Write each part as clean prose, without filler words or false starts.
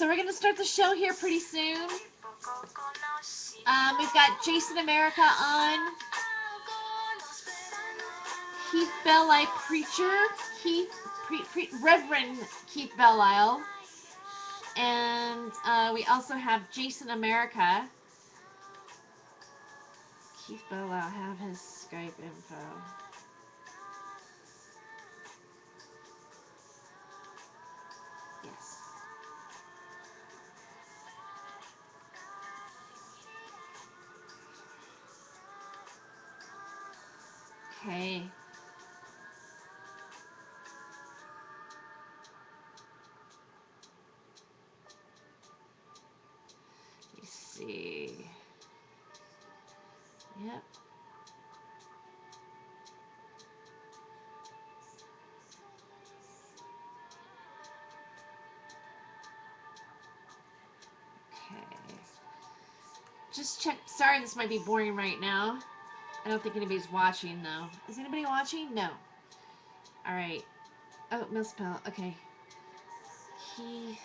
So we're going to start the show here pretty soon. We've got Jason America on. Keith Belle Preacher. Reverend Keith Belle. And we also have Jason America. Keith Belle, have his Skype info. Yes. Okay. Let me see. Yep. Just check. Sorry, this might be boring right now. I don't think anybody's watching, though. Is anybody watching? No. All right. Oh, misspell. Okay. Key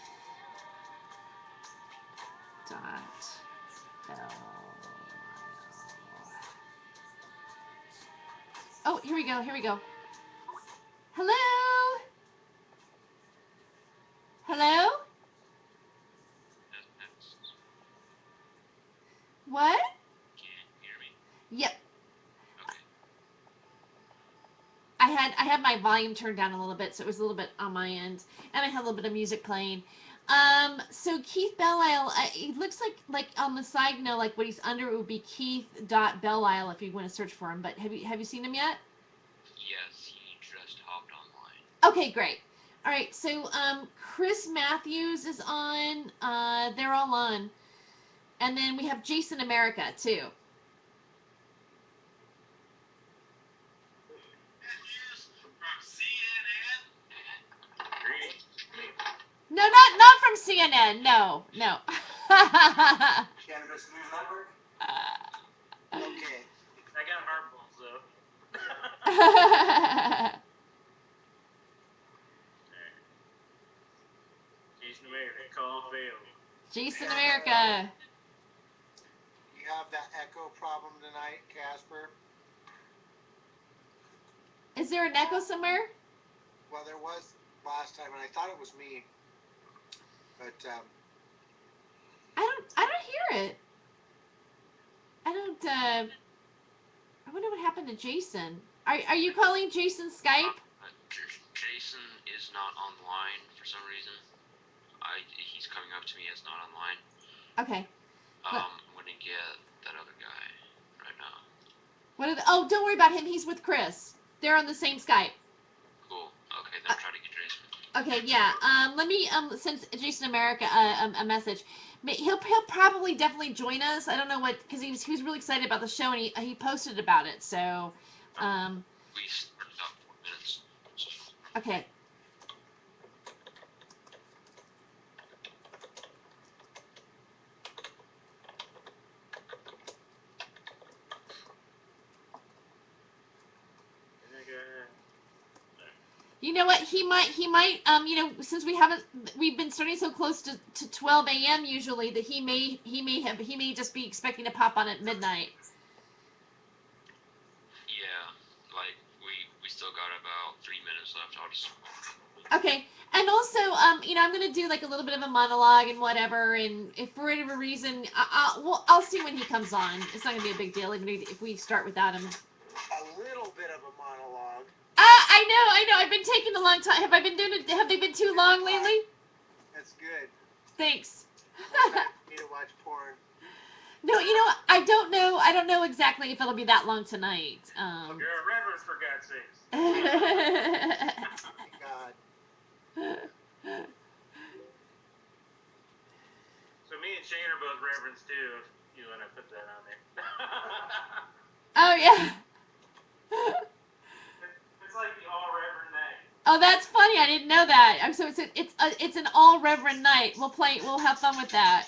dot L. Oh, here we go. Here we go. Hello? Hello? What? Can you hear me? Yep. Okay. I had my volume turned down a little bit, so it was a little bit on my end, and I had a little bit of music playing. So Keith Belle, it looks like on the side note, like what he's under would be Keith.Belle if you want to search for him. But have you seen him yet? Yes, he just hopped online. Okay, great. All right, so Chris Matthews is on. They're all on, and then we have Jason America too. No, not from CNN. No. Cannabis News Network? Okay. I got heartballs though. Jason America, call failed. Jason America. You have that echo problem tonight, Casper? Is there an echo somewhere? Well, there was last time, and I thought it was me. But, I don't hear it. I wonder what happened to Jason. Are you calling Jason Skype? Jason is not online for some reason. He's coming up to me as not online. Okay. I'm gonna get that other guy right now. Oh, don't worry about him. He's with Chris. They're on the same Skype. Cool. Okay, then try to get Jason. Okay, yeah. Let me send Jason America a message. He'll probably definitely join us. I don't know what, because he was really excited about the show and he posted about it. So, We started about 4 minutes. okay. You know what? He might, since we've been starting so close to 12 a.m. usually, that he may just be expecting to pop on at midnight. Yeah, like we still got about 3 minutes left. I'll just. Okay, and also, I'm gonna do like a little bit of a monologue and whatever, and if for whatever reason, I'll see when he comes on. It's not gonna be a big deal even if we start without him. a little bit of a monologue. I know. I've been taking a long time. Have I been doing it? Have they been too long lately? That's good. Thanks. Need to watch porn. No, I don't know. I don't know exactly if it'll be that long tonight. You're a reverend, for God's sakes. God. So me and Shane are both reverends too, if you want to put that on there. Oh yeah. It's like the all reverend night. Oh, that's funny. I didn't know that. So it's an all reverend night. We'll have fun with that.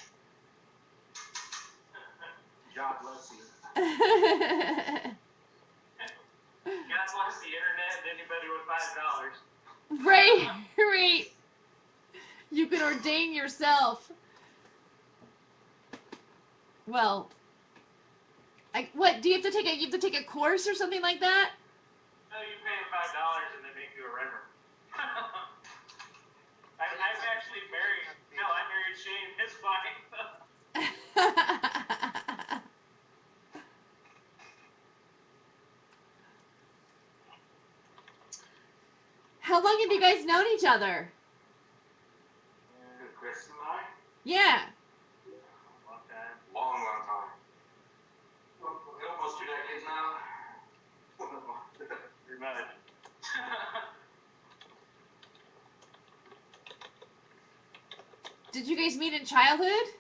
God bless you. God bless the internet and anybody with $5. Right. You can ordain yourself. Well, what do you have to take a course or something like that? No, you pay them $5 and they make you a reverend. I've actually married. No, I married Shane, his wife. How long have you guys known each other? Chris and I? Yeah. Long time. Long, long time. Almost 2 decades now. Pretty much. Did you guys meet in childhood?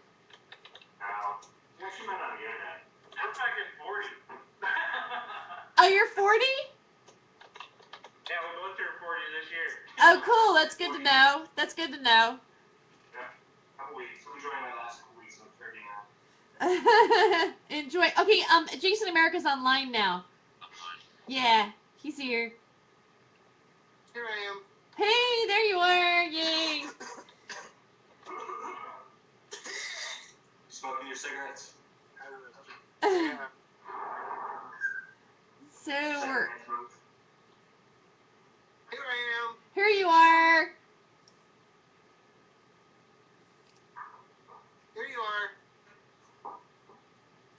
Now, we actually met on the internet. I'm fucking 40. Oh, you're 40? Yeah, we both turned 40 this year. Oh, cool. That's good to know. That's good to know. Yeah, couple weeks. I'm enjoying my last couple weeks of 30 now. Enjoy. Okay, Jason America's online now. Online. Yeah, he's here. Here I am. Hey, there you are. Yay. Smoking your cigarettes? So we're, Here I am. here you are. Here you are.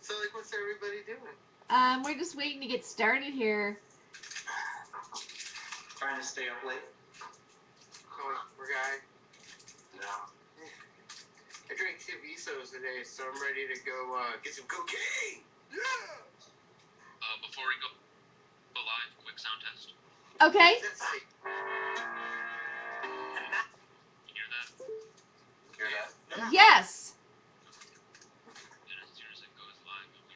So, like, what's everybody doing? We're just waiting to get started here. Trying to stay up late. Oh, poor guy. No. I drank 2 Visos today, so I'm ready to go get some cocaine. Yeah. Before we go live, quick sound test. Okay. Let's see. You hear that? Hear that? Yeah. Yes. Then as soon as it goes live, you'll be...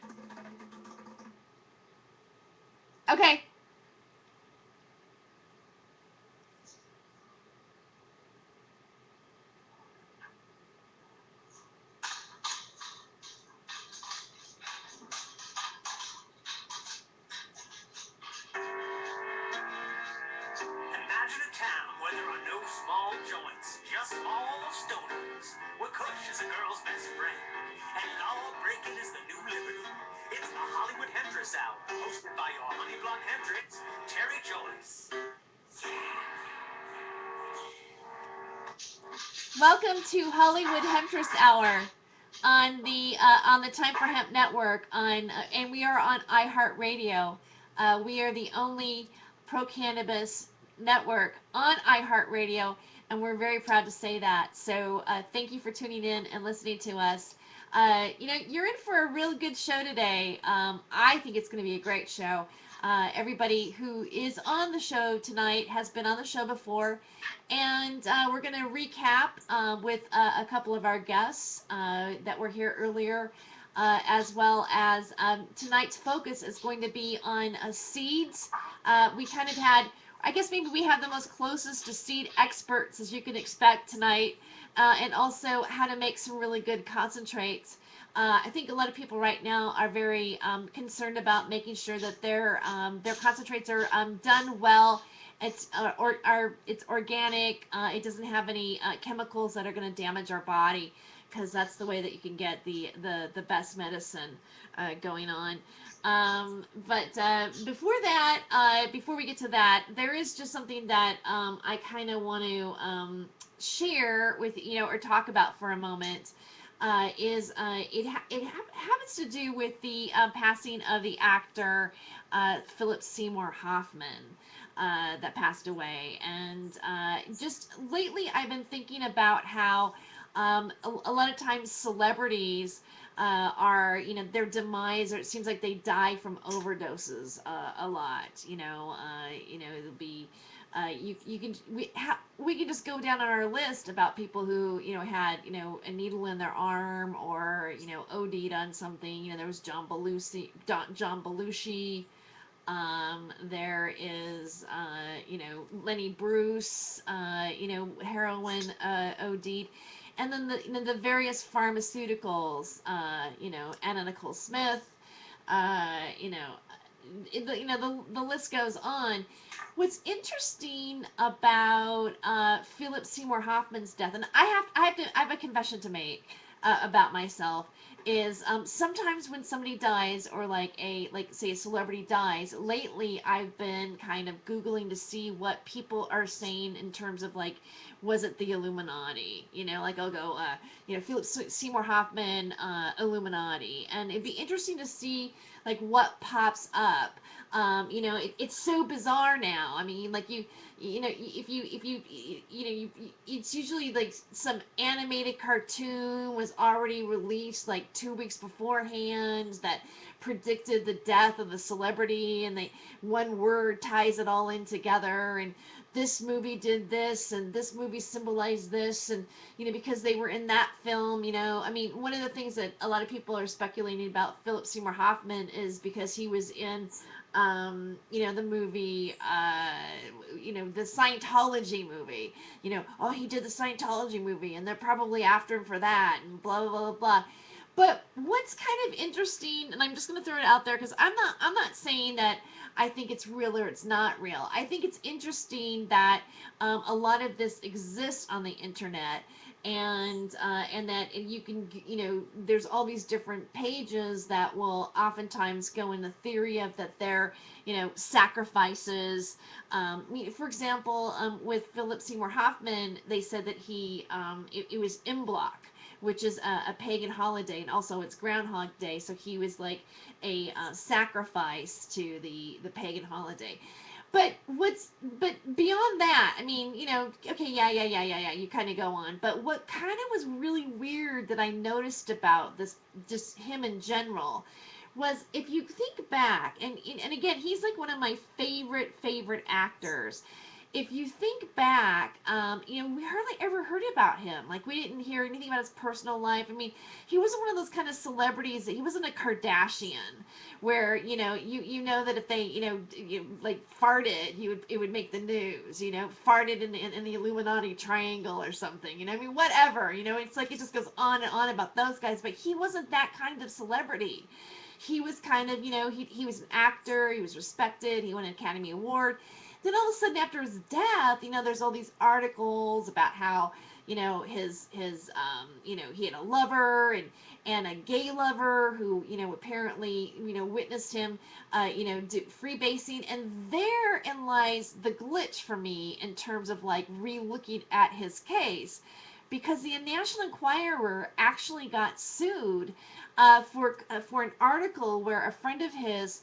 Okay. Imagine a town where there are no small joints, just small stoners, where Kush is a girl's best friend, and law breaking is the new liberty. It's the Hollywood Hemptress Hour, hosted by your honey blonde Hemptress, Terry Joyce. Welcome to Hollywood Hemptress Hour on the Time for Hemp Network and we are on iHeartRadio. We are the only pro cannabis network on iHeartRadio, and we're very proud to say that. So thank you for tuning in and listening to us. You're in for a real good show today. I think it's going to be a great show. Everybody who is on the show tonight has been on the show before, and we're going to recap with a couple of our guests that were here earlier, as well as tonight's focus is going to be on seeds. We kind of had, I guess maybe we have the most closest to seed experts as you can expect tonight, and also how to make some really good concentrates. I think a lot of people right now are very concerned about making sure that their concentrates are done well. It's it's organic. It doesn't have any chemicals that are going to damage our body, because that's the way that you can get the best medicine going on. But before that, before we get to that, there is just something that I kind of want to share with or talk about for a moment. It happens to do with the passing of the actor Philip Seymour Hoffman that passed away, and just lately I've been thinking about how a lot of times celebrities are their demise, or it seems like they die from overdoses a lot. It'll be we can just go down on our list about people who had a needle in their arm, or OD'd on something. There was John Belushi. There is Lenny Bruce, heroin OD'd. And then the various pharmaceuticals, Anna Nicole Smith, the list goes on. What's interesting about Philip Seymour Hoffman's death, and I have a confession to make about myself, is sometimes when somebody dies, or like say a celebrity dies, lately I've been kind of Googling to see what people are saying in terms of like, was it the Illuminati? Like I'll go, Philip Seymour Hoffman, Illuminati, and it'd be interesting to see like what pops up. It's so bizarre now. I mean, like if you it's usually like some animated cartoon was already released like 2 weeks beforehand that predicted the death of the celebrity, and one word ties it all in together, and this movie did this, and this movie symbolized this, and because they were in that film. I mean, one of the things that a lot of people are speculating about Philip Seymour Hoffman is because he was in the movie, the Scientology movie. Oh, he did the Scientology movie, and they're probably after him for that, and blah blah blah blah. But what's kind of interesting, and I'm just going to throw it out there because I'm not saying that I think it's real or it's not real. I think it's interesting that a lot of this exists on the internet, and that you can, there's all these different pages that will oftentimes go in the theory of that they're, sacrifices. For example, with Philip Seymour Hoffman, they said that it was Imbolc, which is a pagan holiday, and also it's Groundhog Day, so he was like a sacrifice to the pagan holiday. But beyond that, I mean, okay, yeah, you kind of go on. But what kind of was really weird that I noticed about this, just him in general, was if you think back, and again, he's like one of my favorite actors. If you think back, we hardly ever heard about him. Like, we didn't hear anything about his personal life. I mean, he wasn't one of those kind of celebrities. He wasn't a Kardashian, where that if they like farted, it would make the news. Farted in the Illuminati triangle or something. I mean, whatever. It's like it just goes on and on about those guys. But he wasn't that kind of celebrity. He was kind of, he was an actor. He was respected. He won an Academy Award. Then all of a sudden, after his death, there's all these articles about how, his he had a lover and a gay lover who, apparently, witnessed him, do freebasing. And therein lies the glitch for me in terms of like re-looking at his case. Because the National Enquirer actually got sued for an article where a friend of his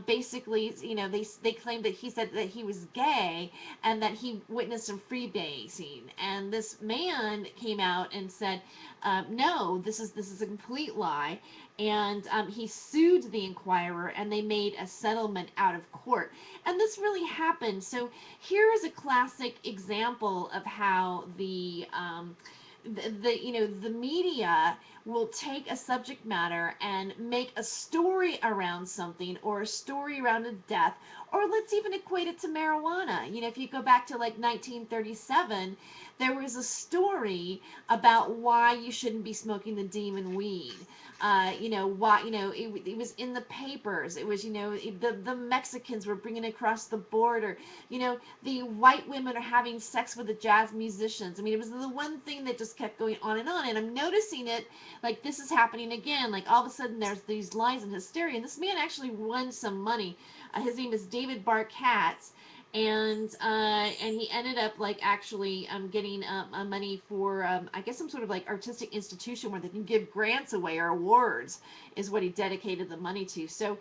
basically, they claimed that he said that he was gay and that he witnessed some freebasing. And this man came out and said, no, this is a complete lie. And he sued the Enquirer, and they made a settlement out of court. And this really happened. So here is a classic example of how the media will take a subject matter and make a story around something, or a story around a death, or let's even equate it to marijuana. If you go back to like 1937, there was a story about why you shouldn't be smoking the demon weed. Why, it was in the papers. It was, the Mexicans were bringing it across the border. The white women are having sex with the jazz musicians. I mean, it was the one thing that just kept going on. And I'm noticing it, like, this is happening again. Like, all of a sudden, there's these lies and hysteria. And this man actually won some money. His name is David Barkatz. And he ended up like actually getting money for I guess some sort of like artistic institution where they can give grants away, or awards is what he dedicated the money to. So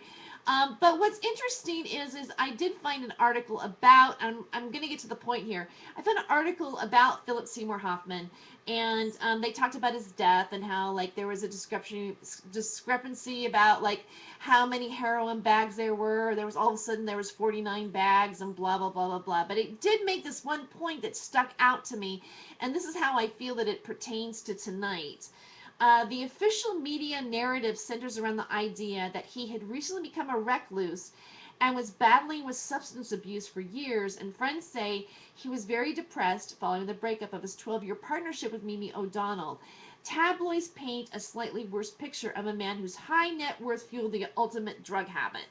but what's interesting is I did find an article about, I'm going to get to the point here. I found an article about Philip Seymour Hoffman, and they talked about his death and how like there was a discrepancy about like how many heroin bags there were. There was all of a sudden there was 49 bags and blah, blah, blah, blah, blah. But it did make this one point that stuck out to me, and this is how I feel that it pertains to tonight. The official media narrative centers around the idea that he had recently become a recluse and was battling with substance abuse for years, and friends say he was very depressed following the breakup of his 12-year partnership with Mimi O'Donnell. Tabloids paint a slightly worse picture of a man whose high net worth fueled the ultimate drug habit.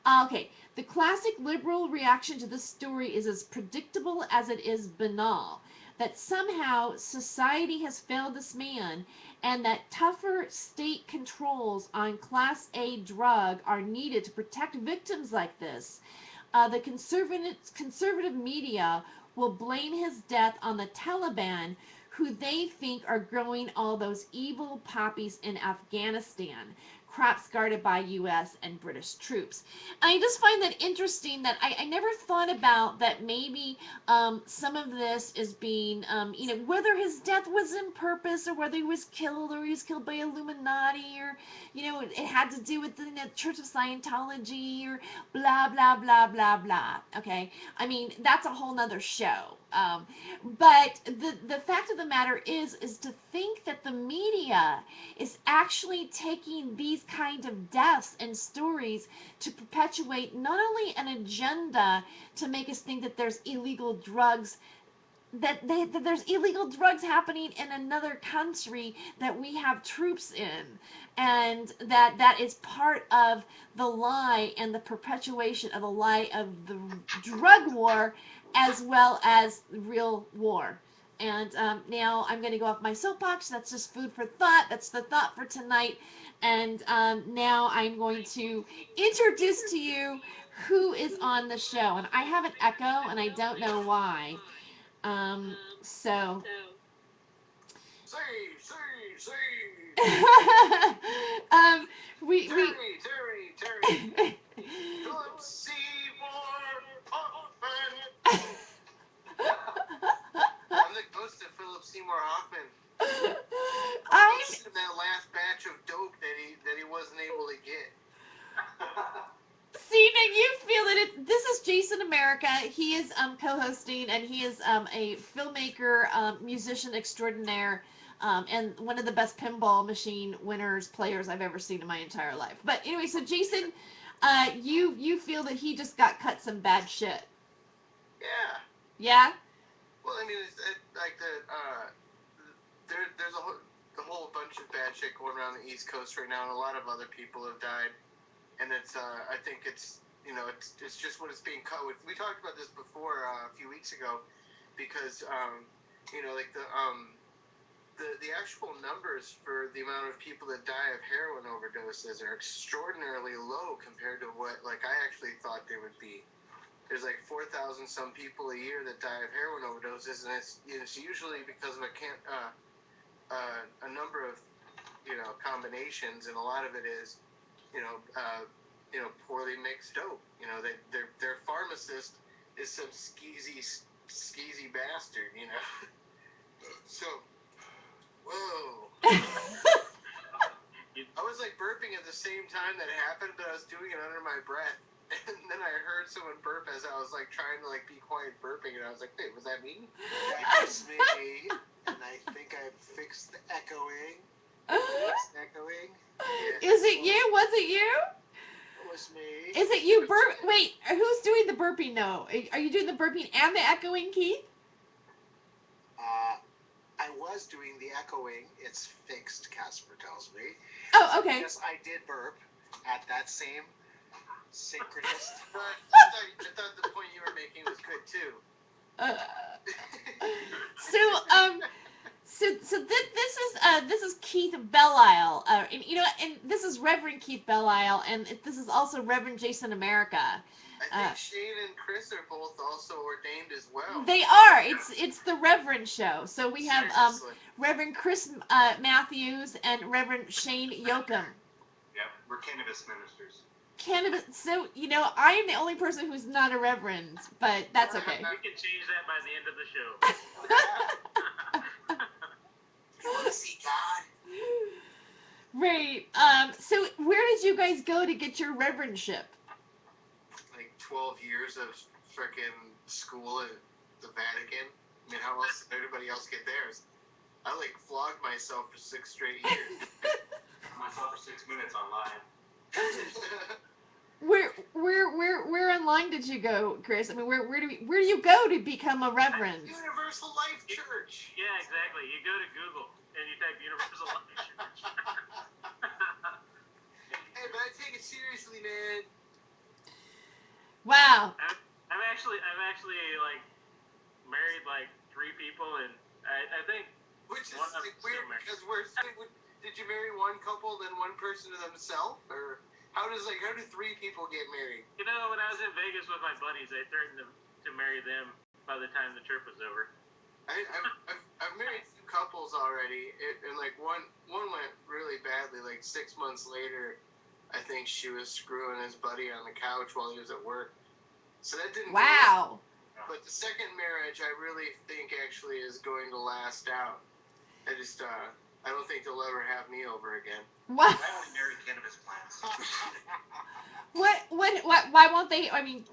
Okay, the classic liberal reaction to this story is as predictable as it is banal. That somehow society has failed this man, and that tougher state controls on Class A drug are needed to protect victims like this. The conservative media will blame his death on the Taliban, who they think are growing all those evil poppies in Afghanistan, crops guarded by U.S. and British troops. And I just find that interesting that I never thought about that maybe some of this is being, whether his death was in purpose or whether he was killed or he was killed by Illuminati or, it had to do with the Church of Scientology or blah, blah, blah, blah, blah. Okay? I mean, that's a whole nother show. But the fact of the matter is to think that the media is actually taking these kind of deaths and stories to perpetuate not only an agenda to make us think that there's illegal drugs, that there's illegal drugs happening in another country that we have troops in, and that is part of the lie and the perpetuation of the lie of the drug war as well as real war. And now I'm going to go off my soapbox. That's just food for thought. That's the thought for tonight. And now I'm going to introduce to you who is on the show. And I have an echo, and I don't know why. So. Say. Terry. Philip Seymour Hoffman. I'm the ghost of Philip Seymour Hoffman. That last batch of dope that he wasn't able to get. See, now you feel that this is Jason America. He is co-hosting, and he is a filmmaker, musician extraordinaire, and one of the best pinball machine players I've ever seen in my entire life. But anyway, so Jason, you feel that he just got cut some bad shit. Yeah. Yeah? Well, I mean, it's like there's a whole bunch of bad shit going around the East Coast right now, and a lot of other people have died. And it's, I think it's just what it's being cut with. We talked about this before a few weeks ago, because like the actual numbers for the amount of people that die of heroin overdoses are extraordinarily low compared to what I actually thought they would be. There's 4,000 some people a year that die of heroin overdoses, and it's usually because of a number of combinations, and a lot of it is poorly mixed dope. Their pharmacist is some skeezy bastard. So, whoa. I was burping at the same time that happened, but I was doing it under my breath. And then I heard someone burp as I was trying to be quiet burping, and I was like, "Wait, was that me?" That was me, and I think I fixed the echoing. Yeah. Is it you? Was it you? It was me. Is it you burp? Wait, who's doing the burping now? Are you doing the burping and the echoing, Keith? I was doing the echoing. It's fixed, Casper tells me. Oh, okay. Yes, I did burp at that same synchronous. But I thought the point you were making was good too. So this is Keith Belisle, and this is Reverend Keith Belisle, and this is also Reverend Jason America. I think Shane and Chris are both also ordained as well. They are. It's the Reverend show. So we have Reverend Chris Matthews and Reverend Shane Yoakum. Yep, we're cannabis ministers. Cannabis. So I am the only person who's not a reverend, but that's okay. We can change that by the end of the show. You want to see God? Right. So where did you guys go to get your reverendship? 12 years of frickin' school at the Vatican. I mean, how else did everybody else get theirs? I flogged myself for 6 straight years. Myself for 6 minutes online. Where online did you go, Chris? I mean, where do you go to become a reverend? Universal Life Church. Yeah, exactly. You go to Google and you type Universal Life Church. Hey, but I take it seriously, man. Wow. I've actually like married like 3 people, and I think Which is one of like, them's weird still married. because did you marry one couple, then one person to themselves, or how do 3 people get married? You know, when I was in Vegas with my buddies, I threatened to marry them by the time the trip was over. I've married 2 couples already, and like one went really badly. Like 6 months later, I think she was screwing his buddy on the couch while he was at work. So that didn't. Wow. But the second marriage, I really think actually is going to last out. I don't think they'll ever have me over again. What? I only marry cannabis plants. Why won't they? I mean,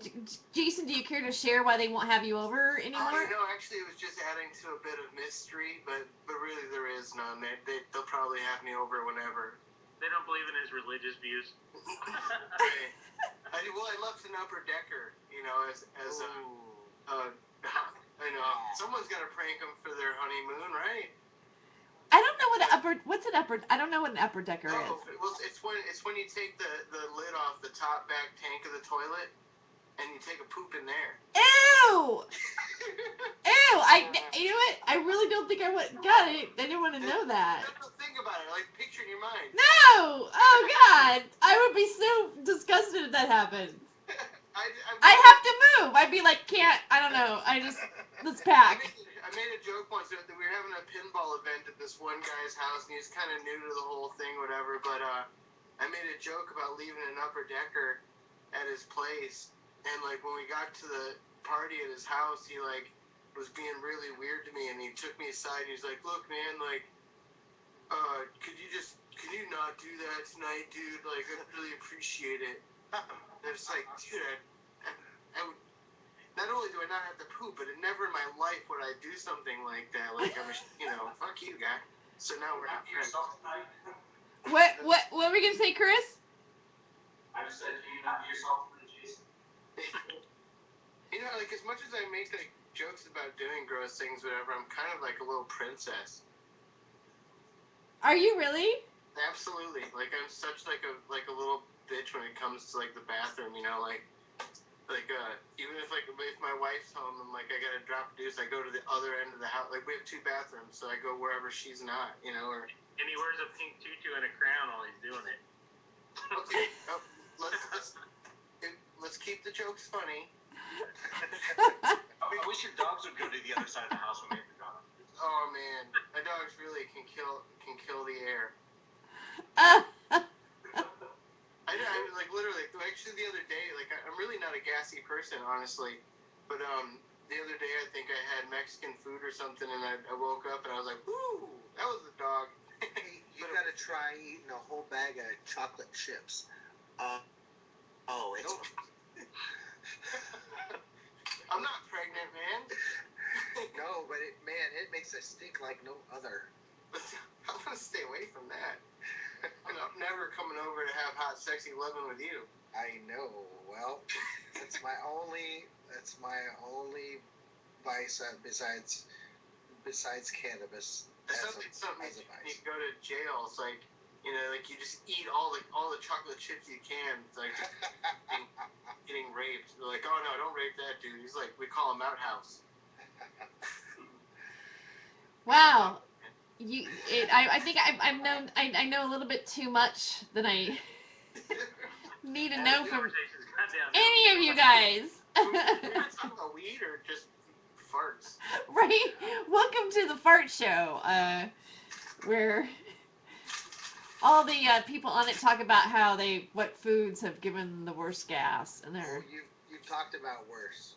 Jason, do you care to share why they won't have you over anymore? Actually, it was just adding to a bit of mystery, but really there is none. They'll probably have me over whenever. They don't believe in his religious views. I left an upper decker, I know someone's got to prank them for their honeymoon, right? I don't know I don't know what an upper decker is. Well, it's when you take the lid off the top back tank of the toilet and you take a poop in there. Ew! Ew! You know what? I really don't think I would. God, I didn't want to know that. Think about it. Like, picture in your mind. No! Oh God! I would be so disgusted if that happened. I'd have to move. I'd be like, I don't know. Let's pack. I made a joke once that we were having a pinball event at this one guy's house, and he's kind of new to the whole thing, whatever. But I made a joke about leaving an upper decker at his place, and like when we got to the party at his house, he like was being really weird to me, and he took me aside. And he's like, "Look, man, like, could you not do that tonight, dude? Like, I really appreciate it." And it's like, dude, I would. Not only do I not have to poop, but never in my life would I do something like that. Like, fuck you, guy. So now we're not friends. What were we gonna say, Chris? I just said, do you not be yourself for Jason? Like, as much as I make like jokes about doing gross things, whatever, I'm kind of like a little princess. Are you really? Absolutely. Like, I'm such like a little bitch when it comes to like the bathroom. Even if my wife's home and like I gotta drop a deuce, I go to the other end of the house. Like, we have 2 bathrooms, so I go wherever she's not, or. And he wears a pink tutu and a crown while he's doing it. Okay, let's keep the jokes funny. I wish your dogs would go to the other side of the house when we have the dogs. Oh man, my dogs really can kill the air. I like literally. Actually, the other day, like I'm really not a gassy person, honestly, but the other day I think I had Mexican food or something, and I woke up and I was like, "Woo, that was the dog." You gotta try eating a whole bag of chocolate chips. It's. I'm not pregnant, man. No, but it makes it stink like no other. I want to stay away from that. And I'm never coming over to have hot, sexy loving with you. I know. Well, that's my only vice besides cannabis. It's something you go to jail. It's like, like you just eat all the chocolate chips you can. It's like getting raped. They're like, oh no, don't rape that dude. He's like, we call him Outhouse. Wow. I think I know a little bit too much than I need to know from any of you guys. We're talking about weed or just farts? Right? Welcome to the Fart Show, where all the people on it talk about what foods have given the worst gas, and they're. You've talked about worse.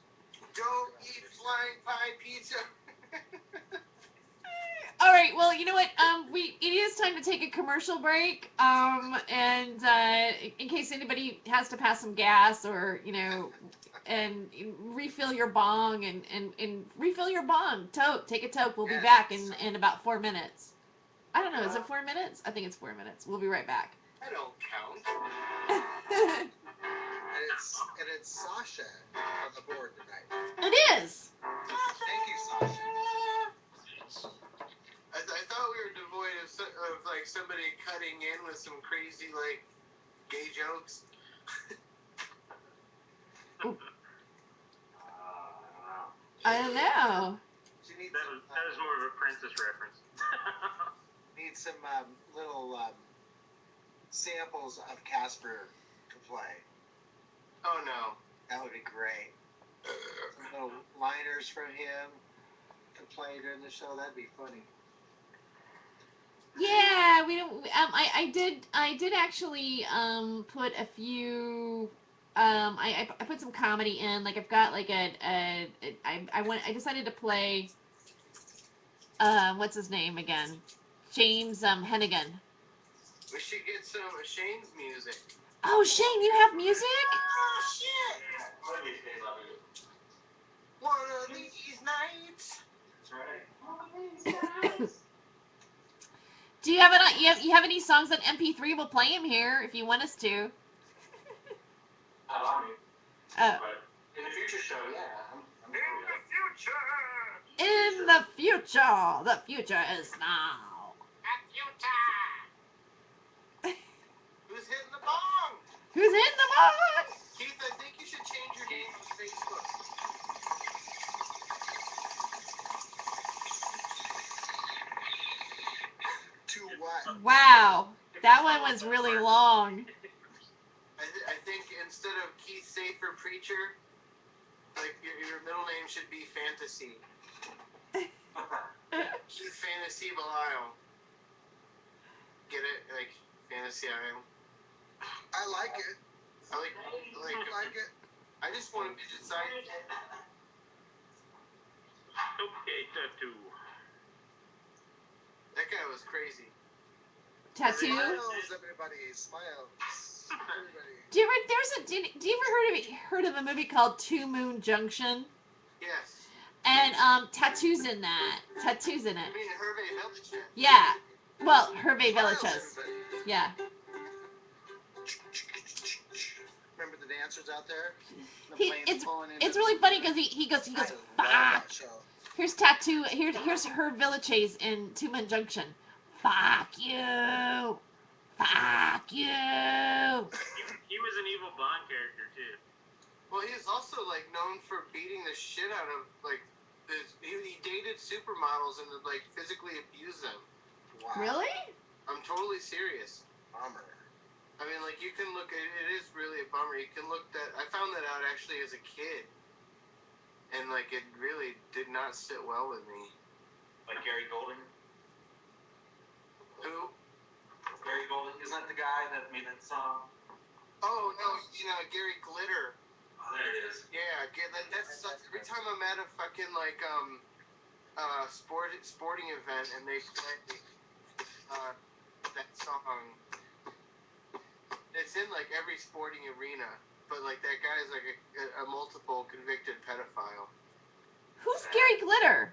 Don't eat flying pie pizza. All right. Well, you know what? It is time to take a commercial break. And in case anybody has to pass some gas or and refill your bong and refill your bong. Toke. Take a toke. We'll be back in about 4 minutes. I don't know. Is it 4 minutes? I think it's 4 minutes. We'll be right back. I don't count. And it's Sasha on the board tonight. It is. Thank you, Sasha. I thought we were devoid of like somebody cutting in with some crazy like gay jokes. I don't know. She needs That was more of a princess reference. needs some little samples of Casper to play. Oh no. That would be great. Some little liners from him to play during the show. That'd be funny. Yeah, we don't. I did actually put a few. I put some comedy in. Like I've got like I decided to play. What's his name again? James Hennigan. We should get some of Shane's music. Oh, Shane, you have music? Oh shit! One of these days I'll do it. One of these nights. That's right. Do you have it? You have any songs on MP3? We'll play them here if you want us to. Not on me. Uh, But in the future show, yeah. I'm In the future. in the future, the future is now. Who's hitting the bong? Who's in the box? Keith, I think you should change your name on Facebook. To what? Wow, that one was really long. I think instead of Keith Safer Preacher, like your middle name should be Fantasy. Keith Fantasy Belial. Get it? Like Fantasy Isle. I like it. I like I like it. I just want to decide. Okay, tattoo. That guy was crazy. Tattoo. Smiles, everybody. Smiles. Everybody. Do you ever do you ever heard of a movie called Two Moon Junction? Yes. And Tattoo's in that. Tattoo's in it. I mean Hervé Village. Yeah. Well, Hervé Smiles, Villechaize. everybody. Yeah. Remember the dancers out there? The He, planes pulling in it's the- really funny because he goes I love fuck. that show. Here's Tattoo. Here's her Villechaize in Two Man Junction. Fuck you. Fuck you. He was an evil Bond character too. Well, he was also like known for beating the shit out of like he dated supermodels and would like physically abuse them. Wow. Really? I'm totally serious. Bummer. I mean, like you can look. It is really a bummer. You can look that. I found that out actually as a kid, and like it really did not sit well with me. Like Gary Golding. Who? Gary Golding, isn't that the guy that made that song? Oh no, Gary Glitter. Oh, there it is. Yeah, that sucks. Every time I'm at a fucking like sporting event and they play that song, it's in like every sporting arena. But like that guy is like a multiple convicted pedophile. Who's Gary Glitter?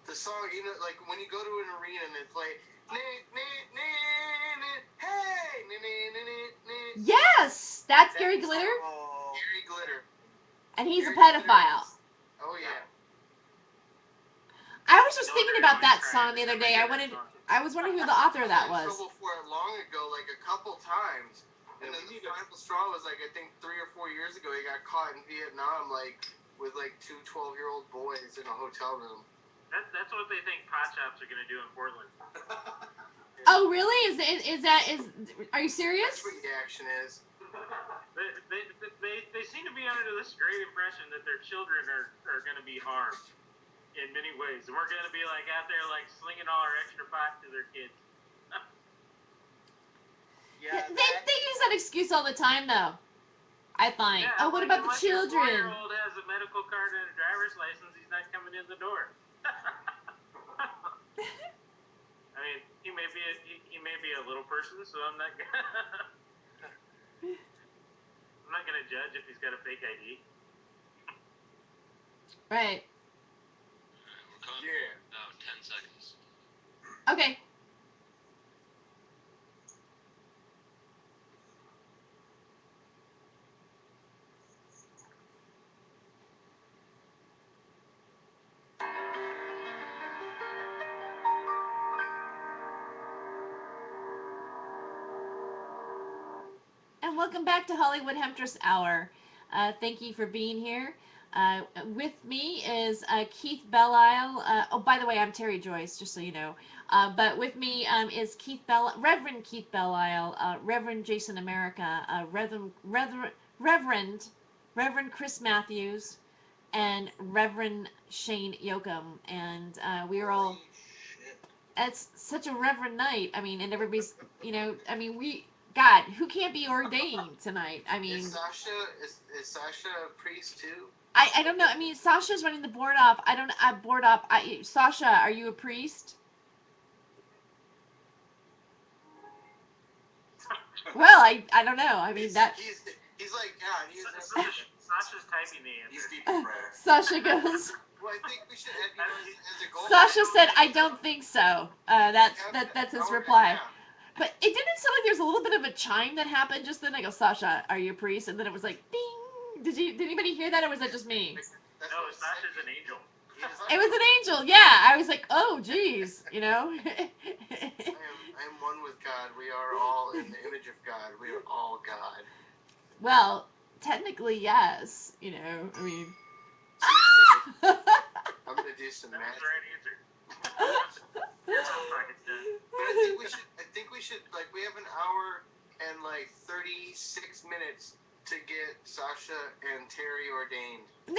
The song, like when you go to an arena and they play, hey, Yes, that's Gary Glitter, Oh, Gary Glitter. and he's a Gary Glitter. pedophile. Oh yeah. I was just thinking about that song the other day. I was wondering who the author of that I got in was. trouble for it long ago, like a couple times. And then the final straw was like I think 3 or 4 years ago. He got caught in Vietnam, like with like two 12-year-old boys in a hotel room. That's what they think pot shops are gonna do in Portland. Oh, really? Are you That's serious? what the action is. They seem to be under this great impression that their children are gonna be harmed in many ways, and we're gonna be like out there like slinging all our extra pot to their kids. yeah. They use that excuse all the time, though. I find. Yeah, Oh, what like, about the unless your children? 4-year-old has a medical card and a driver's license, he's not coming in the door. I mean, he may be a little person, so I'm not gonna judge if he's got a fake ID. Right. We're coming Yeah. for about 10 seconds. Okay. And welcome back to Hollywood Hemptress Hour. Thank you for being here. With me is Keith Belisle. Oh, by the way, I'm Terry Joyce, just so you know. But with me is Reverend Keith Belisle, Reverend Jason America, Reverend, Reverend Chris Matthews, and Reverend Shane Yoakum. And we are all. Holy shit. It's such a reverend night. I mean, and everybody's, God, who can't be ordained tonight? I mean, Is Sasha a priest too? I don't know. I mean, Sasha's running the board off. I don't. I board up. Sasha, are you a priest? Well, I don't know. I mean that. He's like, God. Sasha's typing the answer. He's deep in prayer. Sasha goes. Well, I think we should have you as a goal. Sasha said, "I don't think so." That's his reply. But it didn't sound like there was a little bit of a chime that happened just then. I go, Sasha, are you a priest? And then it was like, ding. Did anybody hear that, or was that just me? No, Sasha's an angel. It was an angel. Yeah, I was like, oh, geez, I am one with God. We are all in the image of God. We are all God. Well, technically, yes. I mean. I'm gonna do some That math. was the right answer. Your pocket's done. But I think we should like we have an hour and like 36 minutes to get Sasha and Terry ordained. Do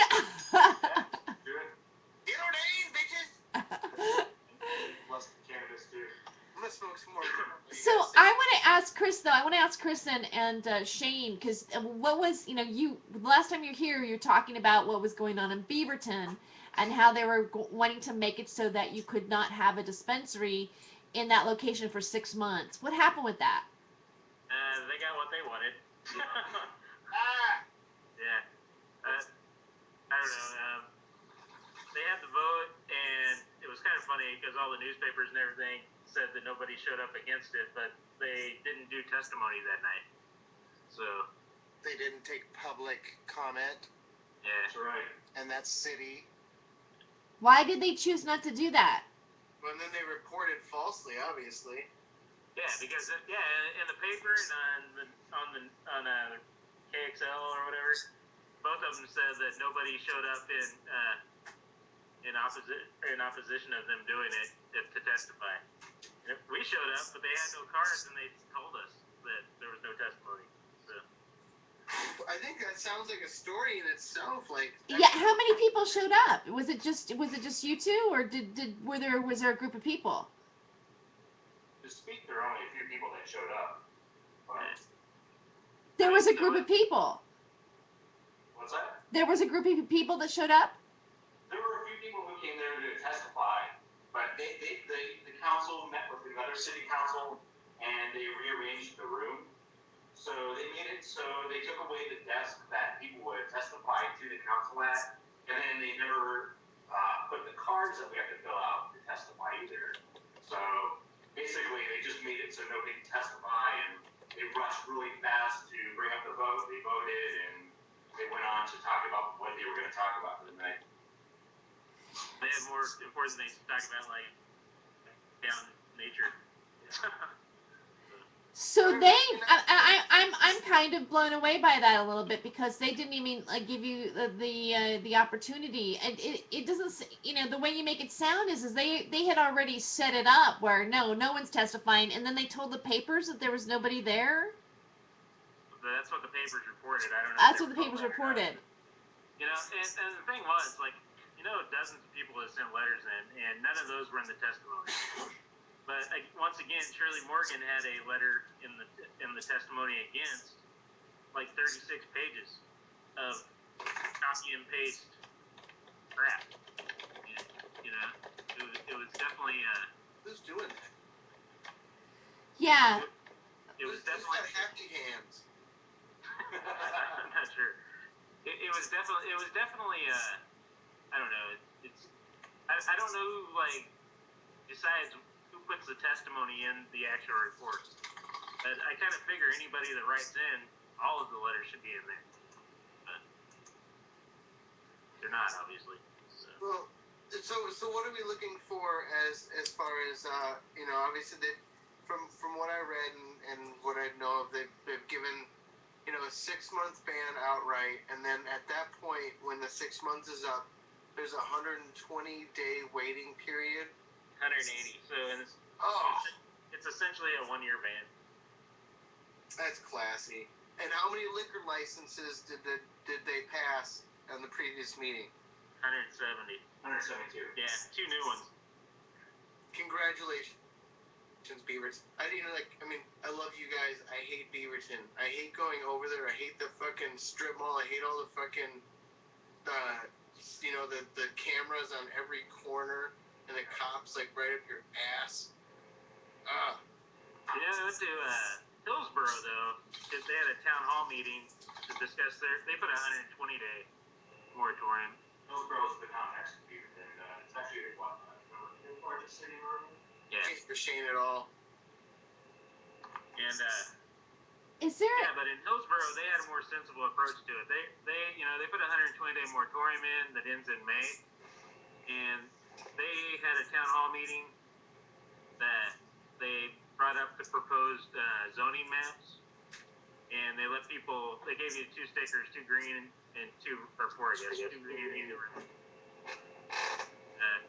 it. Get ordained, bitches! Plus cannabis too. I'm gonna smoke some more. So I want to ask Chris though. I want to ask Chris and Shane, because what was you last time you were here, you were talking about what was going on in Beaverton and how they were wanting to make it so that you could not have a dispensary in that location for 6 months. What happened with that? They got what they wanted. Ah! Yeah. I don't know. They had the vote, and it was kind of funny because all the newspapers and everything said that nobody showed up against it, but they didn't do testimony that night. So, They didn't take public comment, yeah. That's right. and that's city. Why did they choose not to do that? Well, and then they reported falsely, obviously. Yeah, because in the paper and on KXL or whatever, both of them said that nobody showed up in opposition of them doing it to testify. We showed up, but they had no cards, and they told us that there was no testimony. So I think that sounds like a story in itself. Like, Yeah, how many people showed up? Was it just you two, or was there a group of people? To speak, there were only a few people that showed up. But, There was a group of people. what's that? There was a group of people that showed up. There were a few people who came there to testify, but the council met with another city council and they rearranged the room. So they made it so they took away the desk that people would testify to the council at, and then they never put the cards that we have to fill out to testify either. So basically, they just made it so nobody could testify, and they rushed really fast to bring up the vote. They voted, and they went on to talk about what they were going to talk about for the night. they had more important things to talk about, like down nature. So I'm kind of blown away by that a little bit, because they didn't even give you the opportunity, and it doesn't, the way you make it sound is they had already set it up where no one's testifying, and then they told the papers that there was nobody there. That's what the papers reported. I don't know. That's what the papers reported. And the thing was, dozens of people that sent letters in, and none of those were in the testimony. But once again, Shirley Morgan had a letter in the testimony against, like 36 pages of copy and paste crap. And, it was definitely. Who's doing that? Yeah. It was Who's definitely. got happy hands? I'm not sure. It was definitely. I don't know. I don't know who decides who puts the testimony in the actual report. But I kind of figure anybody that writes in, all of the letters should be in there. But they're not, obviously. So. Well, so what are we looking for as far as obviously from what I read and what I know of, they've given a 6-month ban outright, and then at that point, when the 6 months is up, there's a 120-day waiting period. 180. So Oh, it's essentially a 1-year ban. that's classy. And how many liquor licenses did they pass on the previous meeting? 170. 172. Yeah, 2 new ones. Congratulations, Beaverton. I love you guys. I hate Beaverton. I hate going over there. I hate the fucking strip mall. I hate all the fucking, the cameras on every corner and the cops like right up your ass. Yeah, I went to Hillsborough though, because they had a town hall meeting to discuss they put a 120-day moratorium. Hillsborough's the town next to Beaverton. It's actually the largest city in Oregon. Yeah. Can't for Shane at all. And Is there? yeah, but in Hillsborough they had a more sensible approach to it. They put a 120-day moratorium in that ends in May, and they had a town hall meeting that they brought up the proposed zoning maps, and they gave you 2 stickers, 2 green and 4, I guess, 2 green and 2 red.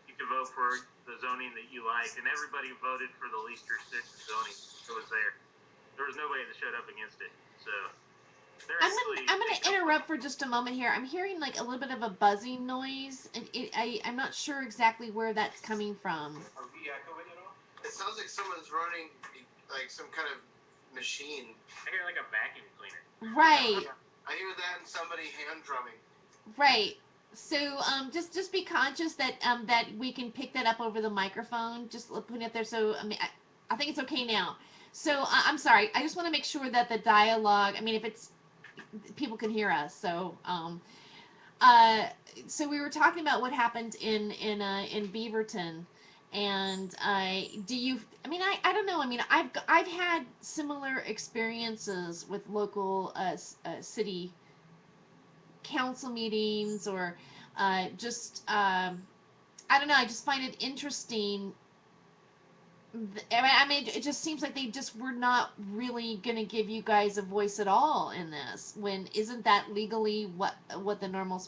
You can vote for the zoning that you like, and everybody voted for the least restrictive zoning that was there. There was nobody that showed up against it. So I'm gonna interrupt for just a moment here. I'm hearing like a little bit of a buzzing noise, and I'm not sure exactly where that's coming from. Are we echoing at all? It sounds like someone's running like some kind of machine. I hear like a vacuum cleaner. Right. I hear that and somebody hand drumming. Right. So just be conscious that that we can pick that up over the microphone. Just putting it there. So I think it's okay now. So I'm sorry. I just want to make sure that the dialogue. If it's people can hear us. So so we were talking about what happened in Beaverton, and do you? I don't know. I've had similar experiences with local city council meetings, or just I don't know. I just find it interesting. It just seems like they just were not really going to give you guys a voice at all in this. When isn't that legally what the normal?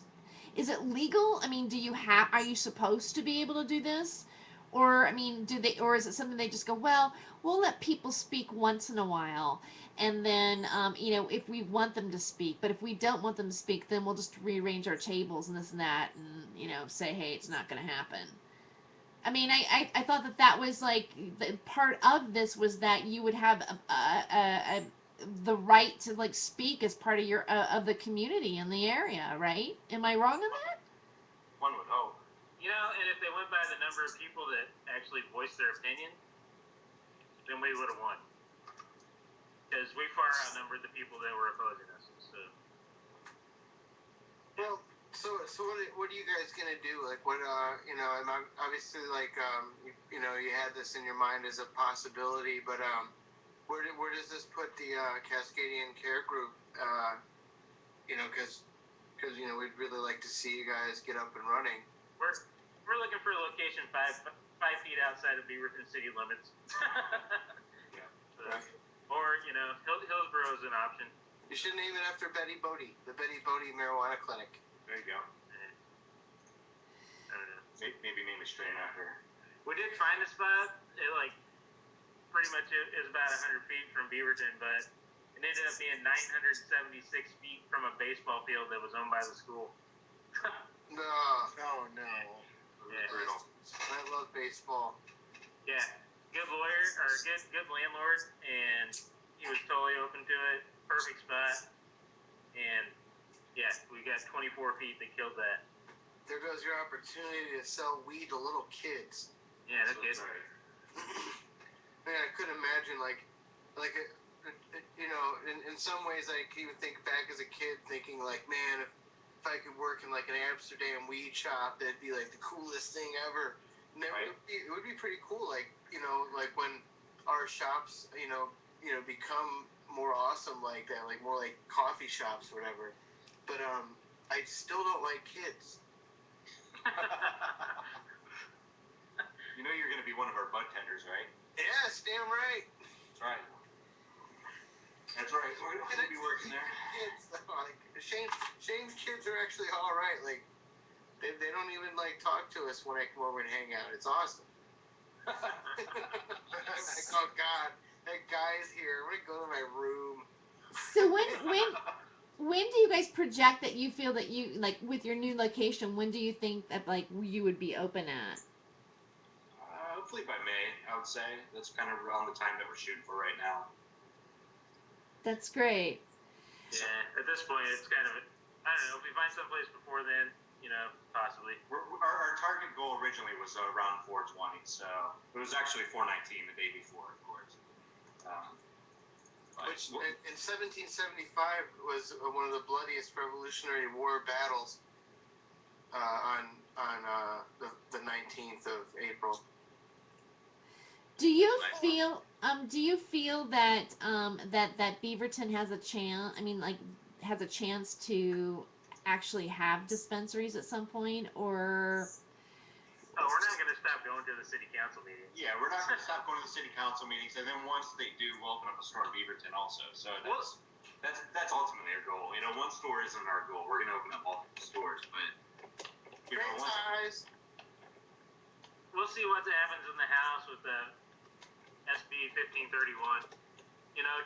Is it legal? Do you are you supposed to be able to do this? Or do they? Or is it something they just go, well, we'll let people speak once in a while, and then if we want them to speak, but if we don't want them to speak, then we'll just rearrange our tables and this and that, and say, hey, it's not going to happen. I thought that was like the part of this was that you would have the right to like speak as part of your of the community in the area, right? Am I wrong on that? One would hope. And if they went by the number of people that actually voiced their opinion, then we would have won. Because we far outnumbered the people that were opposing us. So. Well, so what are you guys gonna do? Like, what I'm obviously like you had this in your mind as a possibility, but where does this put the Cascadian Care Group? Because we'd really like to see you guys get up and running. We're looking for a location 5 feet outside of Beaverton city limits. Yeah. So, or Hillsborough is an option. You should name it after Betty Bodie, the Betty Bodie Marijuana Clinic. There you go. I don't know. Maybe name a strain after her. We did find a spot. It pretty much is about 100 feet from Beaverton, but it ended up being 976 feet from a baseball field that was owned by the school. No. Oh no. Yeah. Brutal. I love baseball. Yeah, good lawyer or good landlord, and he was totally open to it. Perfect spot, and yeah, we got 24 feet that killed that. There goes your opportunity to sell weed to little kids. Yeah, that's good. Man, I couldn't imagine in some ways I can even think back as a kid thinking like, man, if I could work in like an Amsterdam weed shop, that'd be like the coolest thing ever. And Right. it would be pretty cool, like when our shops, become more awesome like that, like more like coffee shops or whatever. But I still don't like kids. You're going to be one of our bud tenders, right? Yes, damn right. That's right. That's right. We're going to be working there. actually all right. Like, they don't even like talk to us when I come over and hang out. It's awesome. I'm like, oh God, that guy's here. I'm gonna go to my room. So when do you guys project that you feel that you like with your new location? When do you think that like you would be open at? Hopefully by May, I would say. That's kind of around the time that we're shooting for right now. That's great. Yeah, at this point, it's kind of, I don't know, if we find someplace before then, possibly. Our target goal originally was around 420, so it was actually 419 the day before, of course. Which in 1775 was one of the bloodiest Revolutionary War battles on the 19th of April. Do you feel that that Beaverton has a chance? I mean, like, has a chance to actually have dispensaries at some point, or? Oh, we're not going to stop going to the city council meetings. Yeah, we're not going to stop going to the city council meetings, and then once they do, we'll open up a store in Beaverton also. So that's ultimately our goal. One store isn't our goal. We're going to open up multiple stores, but we'll see what happens in the House with the SB 1531.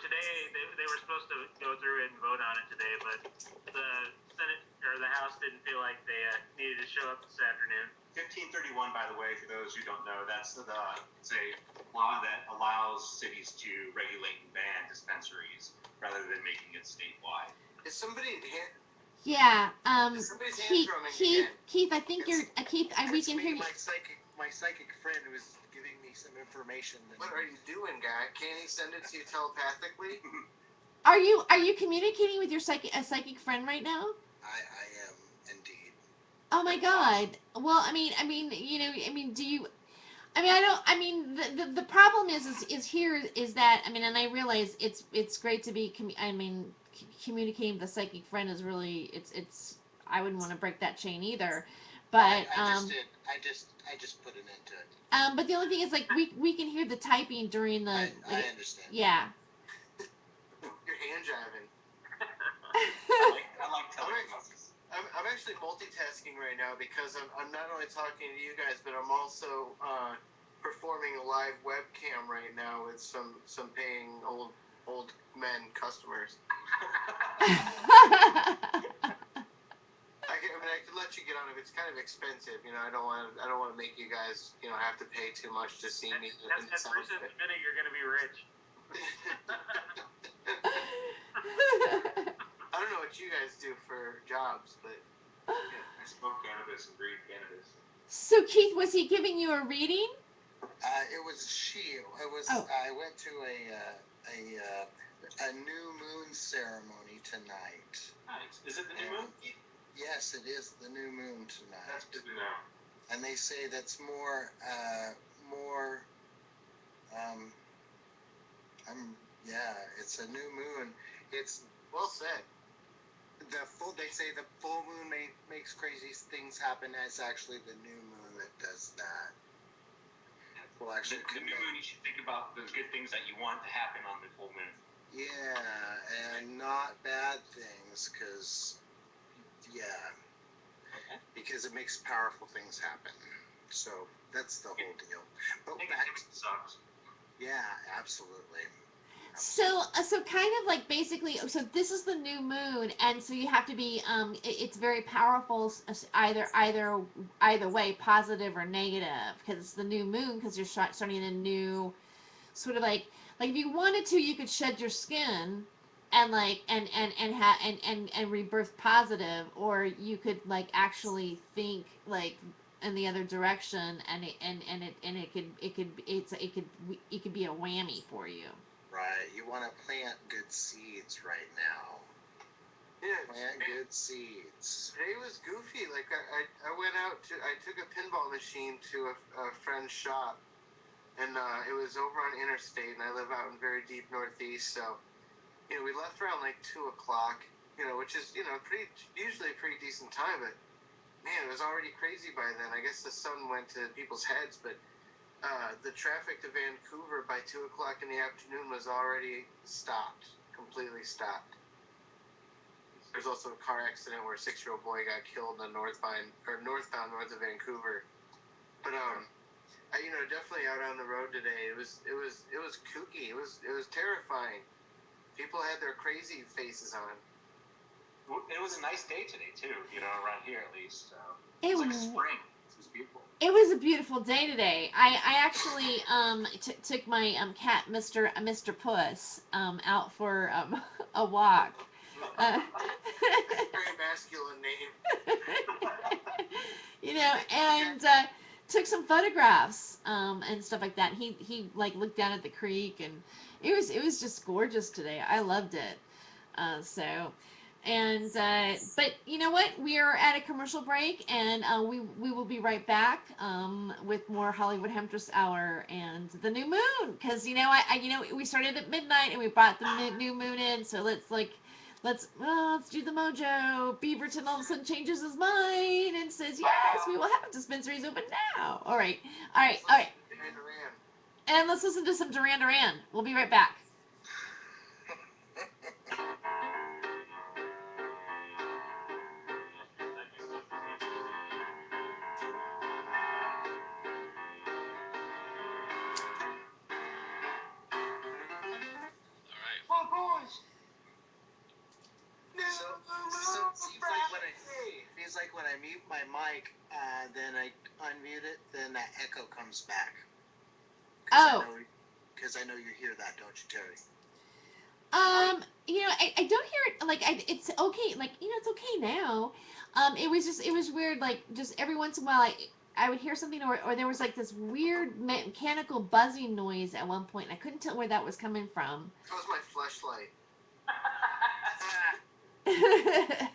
Today they were supposed to go through it and vote on it today, but the Senate or the House didn't feel like they needed to show up this afternoon. 1531, by the way, for those who don't know, it's a law that allows cities to regulate and ban dispensaries rather than making it statewide. Is somebody Yeah. somebody's hand drumming again? Keith, I think you're Keith. We can hear you. My psychic friend was giving me some information. What are you doing, guy? Can't he send it to you telepathically? Are you communicating with your psychic friend right now? I am indeed. Oh my God. Well, do you? The problem is here is that, and I realize it's great to be, communicating with the psychic friend is really, it's, I wouldn't want to break that chain either, but, I just put an end to it. but the only thing is, like, we can hear the typing during the, I understand. yeah. You're hand jiving. I like telekinesis. I'm actually multitasking right now because I'm not only talking to you guys, but I'm also performing a live webcam right now with some paying old men customers. I could let you get on it. It's kind of expensive, I don't want to make you guys, have to pay too much to see me. At first in the minute, you're going to be rich. I don't know what you guys do for jobs, but I smoke cannabis and breathe cannabis. So Keith, was he giving you a reading? It was she. It was. Oh. I went to a new moon ceremony tonight. Nice. Is it the new moon? Yes, it is the new moon tonight. That's good to know. And they say that's more. It's a new moon. It's well said. They say the full moon makes crazy things happen. It's actually the new moon that does that. Well, actually, the new moon, you should think about those good things that you want to happen on the full moon. Yeah, and not bad things, because it makes powerful things happen. So that's the whole deal. But back, sucks. Yeah, absolutely. So kind of like basically, so this is the new moon, and so you have to be, it's very powerful, either way, positive or negative, because it's the new moon, because you're starting a new, sort of like if you wanted to, you could shed your skin, and and rebirth positive, or you could like actually think like in the other direction, and it could be a whammy for you. Right, you want to plant good seeds right now. Yeah, plant good seeds. Today was goofy. Like I went out I took a pinball machine to a friend's shop, and it was over on Interstate, and I live out in very deep Northeast, so we left around like 2 o'clock, which is usually a pretty decent time, but man, it was already crazy by then. I guess the sun went to people's heads, but the traffic to Vancouver by 2 o'clock in the afternoon was already stopped, completely stopped. There's also a car accident where a 6-year-old boy got killed on northbound north of Vancouver. But definitely out on the road today. It was kooky. It was terrifying. People had their crazy faces on. It was a nice day today too. Around here at least. It It was like was. spring. It was beautiful. It was a beautiful day today. I actually took my cat Mr. Puss out for a walk. Very masculine name. And took some photographs and stuff like that. He like looked down at the creek, and it was just gorgeous today. I loved it. But you know what? We are at a commercial break, and we will be right back with more Hollywood Hemptress Hour and the new moon. Because we started at midnight and we brought the new moon in. So let's do the mojo. Beaverton all of a sudden changes his mind and says, yes, we will have dispensaries open now. All right. And let's listen to some Duran Duran. We'll be right back. Feels like when I mute my mic, then I unmute it, then that echo comes back. Because I know you hear that, don't you, Terry? I don't hear it. It's okay. It's okay now. It was weird. Just every once in a while, I would hear something, or there was this weird mechanical buzzing noise at one point, and I couldn't tell where that was coming from. That was my flashlight. I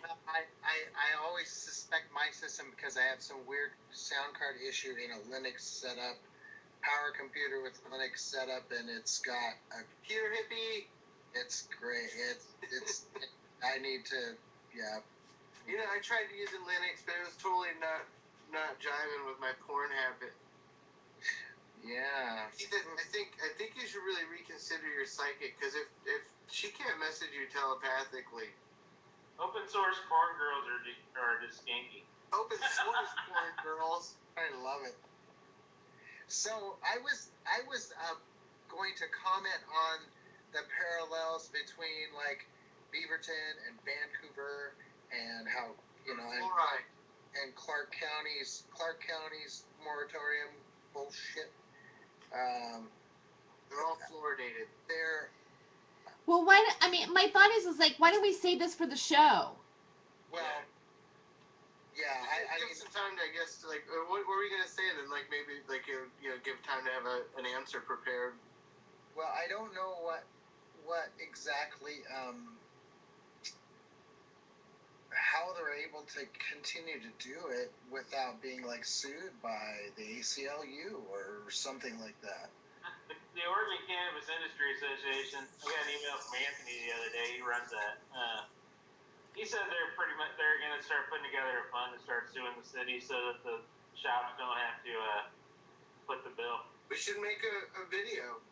always suspect my system because I have some weird sound card issue in a Linux setup, power computer with Linux setup, and it's got a Here, hippie. It's great. It's I need to, yeah. I tried to use a Linux, but it was totally not jiving with my porn habit. Yeah. I think you should really reconsider your psychic, because if she can't message you telepathically. Open source porn girls are just skanky. Open source porn girls. I love it. So I was going to comment on the parallels between Beaverton and Vancouver, and how and Clark County's moratorium bullshit. They're all fluoridated. Well, my thought is why don't we save this for the show? Well, yeah, I give some time to, I guess, what were we gonna say then? Maybe give time to have an answer prepared. Well, I don't know what exactly how they're able to continue to do it without being sued by the ACLU or something like that. The Oregon Cannabis Industry Association. I got an email from Anthony the other day. He runs that. He said they're going to start putting together a fund to start suing the city so that the shops don't have to foot the bill. We should make a video.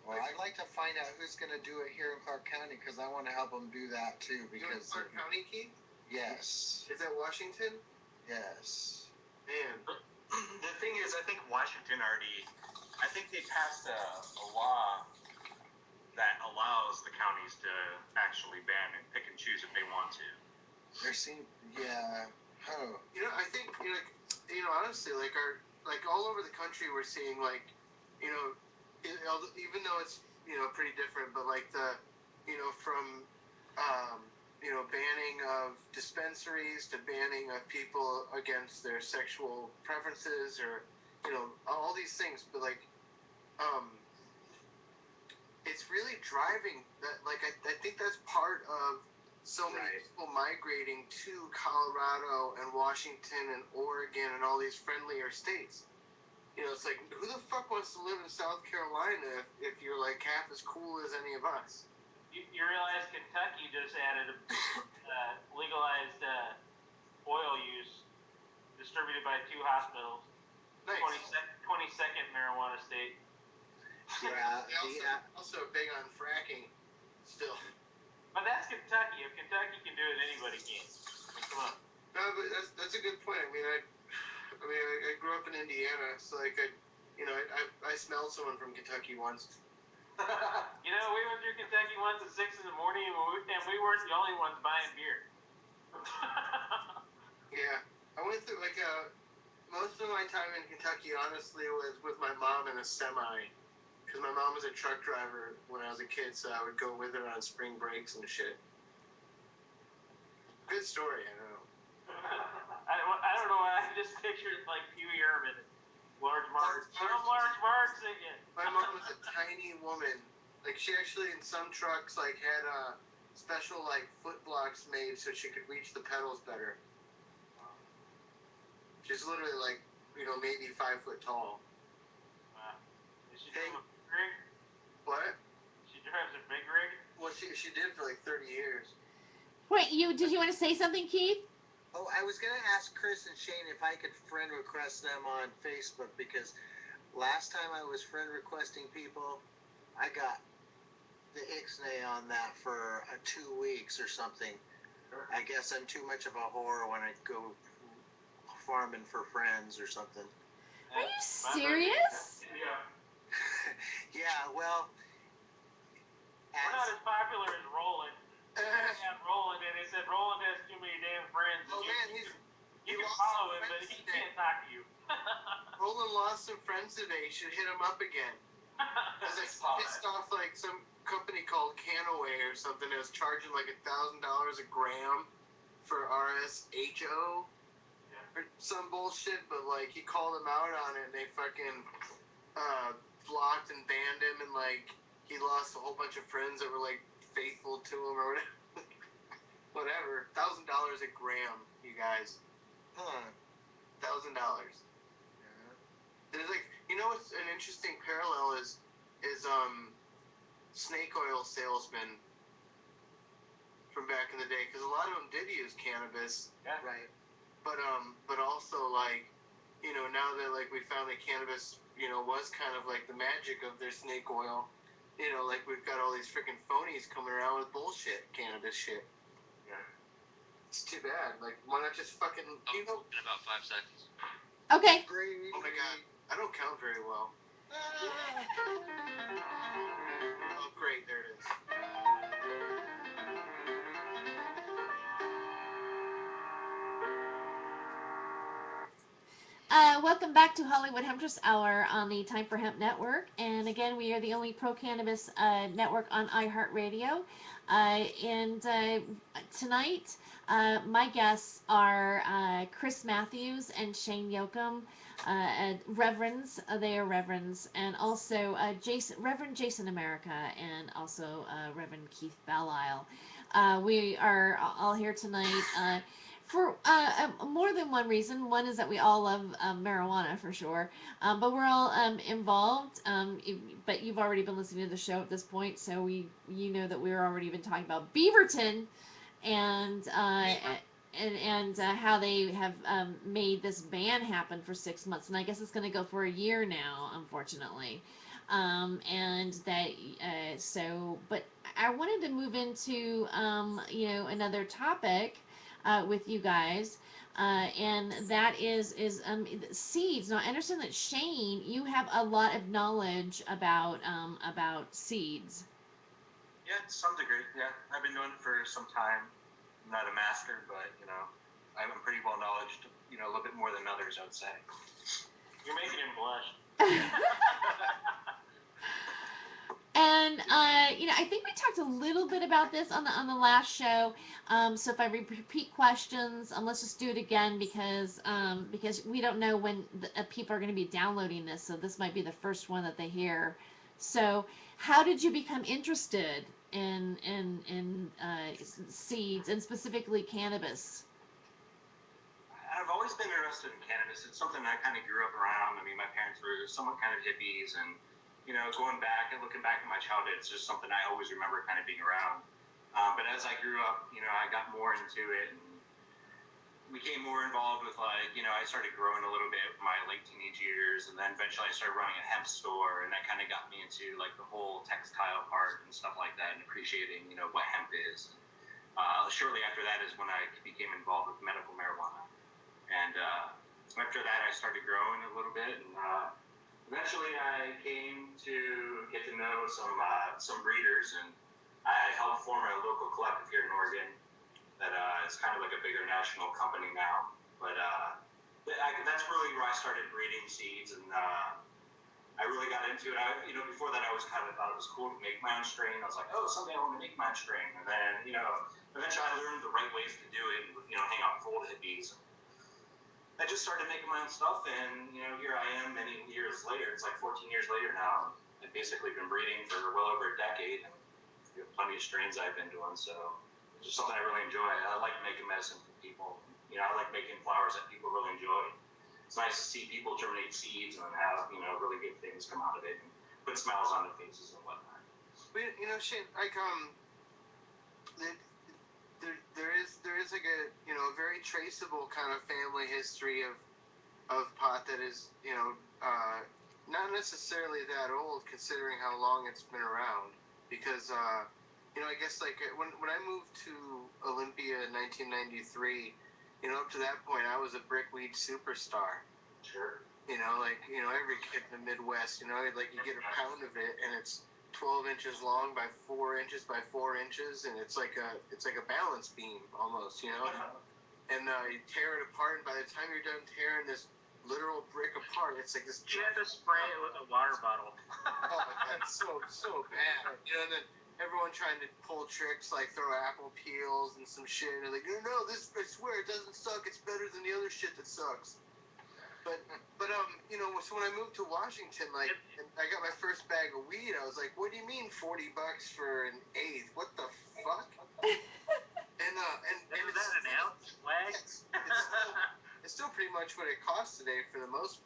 Well, I'd like to find out who's going to do it here in Clark County, because I want to help them do that too. Because Clark County, Keith? Yes. Is that Washington? Yes. Man. The thing is, I think Washington they passed a law that allows the counties to actually ban and pick and choose if they want to. Yeah. Oh. I think honestly, all over the country, we're seeing even though it's pretty different, but from banning of dispensaries to banning of people against their sexual preferences, or all these things, but it's really driving that. I think that's part of so many people migrating to Colorado and Washington and Oregon and all these friendlier states. It's who the fuck wants to live in South Carolina if you're half as cool as any of us? You realize Kentucky just added legalized oil use distributed by 2 hospitals. Nice. 22nd marijuana state. Yeah. Also big on fracking still. But that's Kentucky. If Kentucky can do it, anybody can. I mean, come on. No, but that's a good point. I mean, I grew up in Indiana, so like I smelled someone from Kentucky once. You know, we went through Kentucky once at 6 in the morning, and we weren't the only ones buying beer. Yeah, I went through most of my time in Kentucky, honestly, was with my mom in a semi, because my mom was a truck driver when I was a kid, so I would go with her on spring breaks and shit. Good story, I know. I don't know why I just pictured like Pee Wee Herman, Large Marge. Large Marge singing. My mom was a tiny woman. Like, she actually in some trucks like had special like foot blocks made so she could reach the pedals better. She's literally like, maybe 5 foot tall. Wow. Is she drive a big rig? What? She drives a big rig? Well, she did for like 30 years. Wait, did you want to say something, Keith? Oh, I was going to ask Chris and Shane if I could friend request them on Facebook, because last time I was friend requesting people, I got the ixnay on that for 2 weeks or something. I guess I'm too much of a whore when I go farming for friends or something. Are you serious? Yeah. Yeah, well, we're not as popular as Roland. Yeah, Roland, and it said Roland has too many damn friends. Oh man, you can follow him, but he can't talk to you. Roland lost some friends today. You should hit him up again. Because I pissed off like some company called Canaway or something that was charging like $1,000 a gram for RSHO or some bullshit. But like he called them out on it, and they fucking blocked and banned him, and like he lost a whole bunch of friends that were like faithful to him or whatever. $1,000 a gram, you guys. $1,000. There's like, what's an interesting parallel is snake oil salesmen from back in the day, because a lot of them did use cannabis. Yeah. right. But also like, now that like we found that cannabis, was kind of like the magic of their snake oil. Like we've got all these freaking phonies coming around with bullshit cannabis shit. Yeah. It's too bad. Like, why not just fucking, In about 5 seconds. Okay. Oh my god, I don't count very well. Oh great, there it is. Welcome back to Hollywood Hemptress Hour on the Time for Hemp Network. And again, we are the only pro-cannabis network on iHeartRadio. And tonight, my guests are Chris Matthews and Shane Yoakum, reverends. They are reverends. And also Reverend Jason America, and also Reverend Keith Belisle. We are all here tonight for more than one reason. One is that we all love marijuana for sure, but we're all involved. But you've already been listening to the show at this point, so you know that we're already been talking about Beaverton and how they have made this ban happen for 6 months, and I guess it's going to go for a year now, unfortunately. And that but I wanted to move into another topic with you guys, and that is seeds. Now I understand that Shane, you have a lot of knowledge about seeds. Yeah, to some degree. Yeah, I've been doing it for some time. I'm not a master, but I'm pretty well knowledgeable. A little bit more than others, I would say. You're making him blush. And I think we talked a little bit about this on the last show. So if I repeat questions, let's just do it again, because we don't know when people are going to be downloading this. So this might be the first one that they hear. So how did you become interested in seeds, and specifically cannabis? I've always been interested in cannabis. It's something I kind of grew up around. I mean, my parents were somewhat kind of hippies, and going back and looking back at my childhood, it's just something I always remember kind of being around. But as I grew up, I got more into it and became more involved with I started growing a little bit in my late teenage teenage years, and then eventually I started running a hemp store, and that kind of got me into like the whole textile part and stuff like that, and appreciating, you know, what hemp is. Shortly after that is when I became involved with medical marijuana, and after that I started growing a little bit, and eventually I came to get to know some breeders, and I helped form a local collective here in Oregon that is kind of like a bigger national company now. But that's really where I started breeding seeds, and I really got into it. Before that I always kind of thought it was cool to make my own strain. I was like, oh, someday I want to make my own strain. And then, eventually I learned the right ways to do it, and, hang out with old hippies. I just started making my own stuff, and, here I am many years later. It's like 14 years later now. I've basically been breeding for well over a decade, and plenty of strains I've been doing, so it's just something I really enjoy. I like making medicine for people. I like making flowers that people really enjoy. It's nice to see people germinate seeds and have, really good things come out of it and put smiles on their faces and whatnot. Shane, like, there is like a very traceable kind of family history of pot that is, not necessarily that old considering how long it's been around, because, I guess like when I moved to Olympia in 1993, up to that point I was a brickweed superstar. Sure. Every kid in the Midwest, like you get a pound of it and it's 12 inches long by 4 inches by 4 inches, and it's like a balance beam almost, and you tear it apart, and by the time you're done tearing this literal brick apart, it's like this. You have to spray it with a water bottle. Oh, that's so bad. And then everyone trying to pull tricks like throw apple peels and some shit, and they're like, no, this, I swear it doesn't suck. It's better than the other shit that sucks. But so when I moved to Washington, like, and I got my first bag of weed, I was like, what do you mean $40 for an eighth? What the fuck? And Isn't that an ounce? Swag? It's still pretty much what it costs today for the most,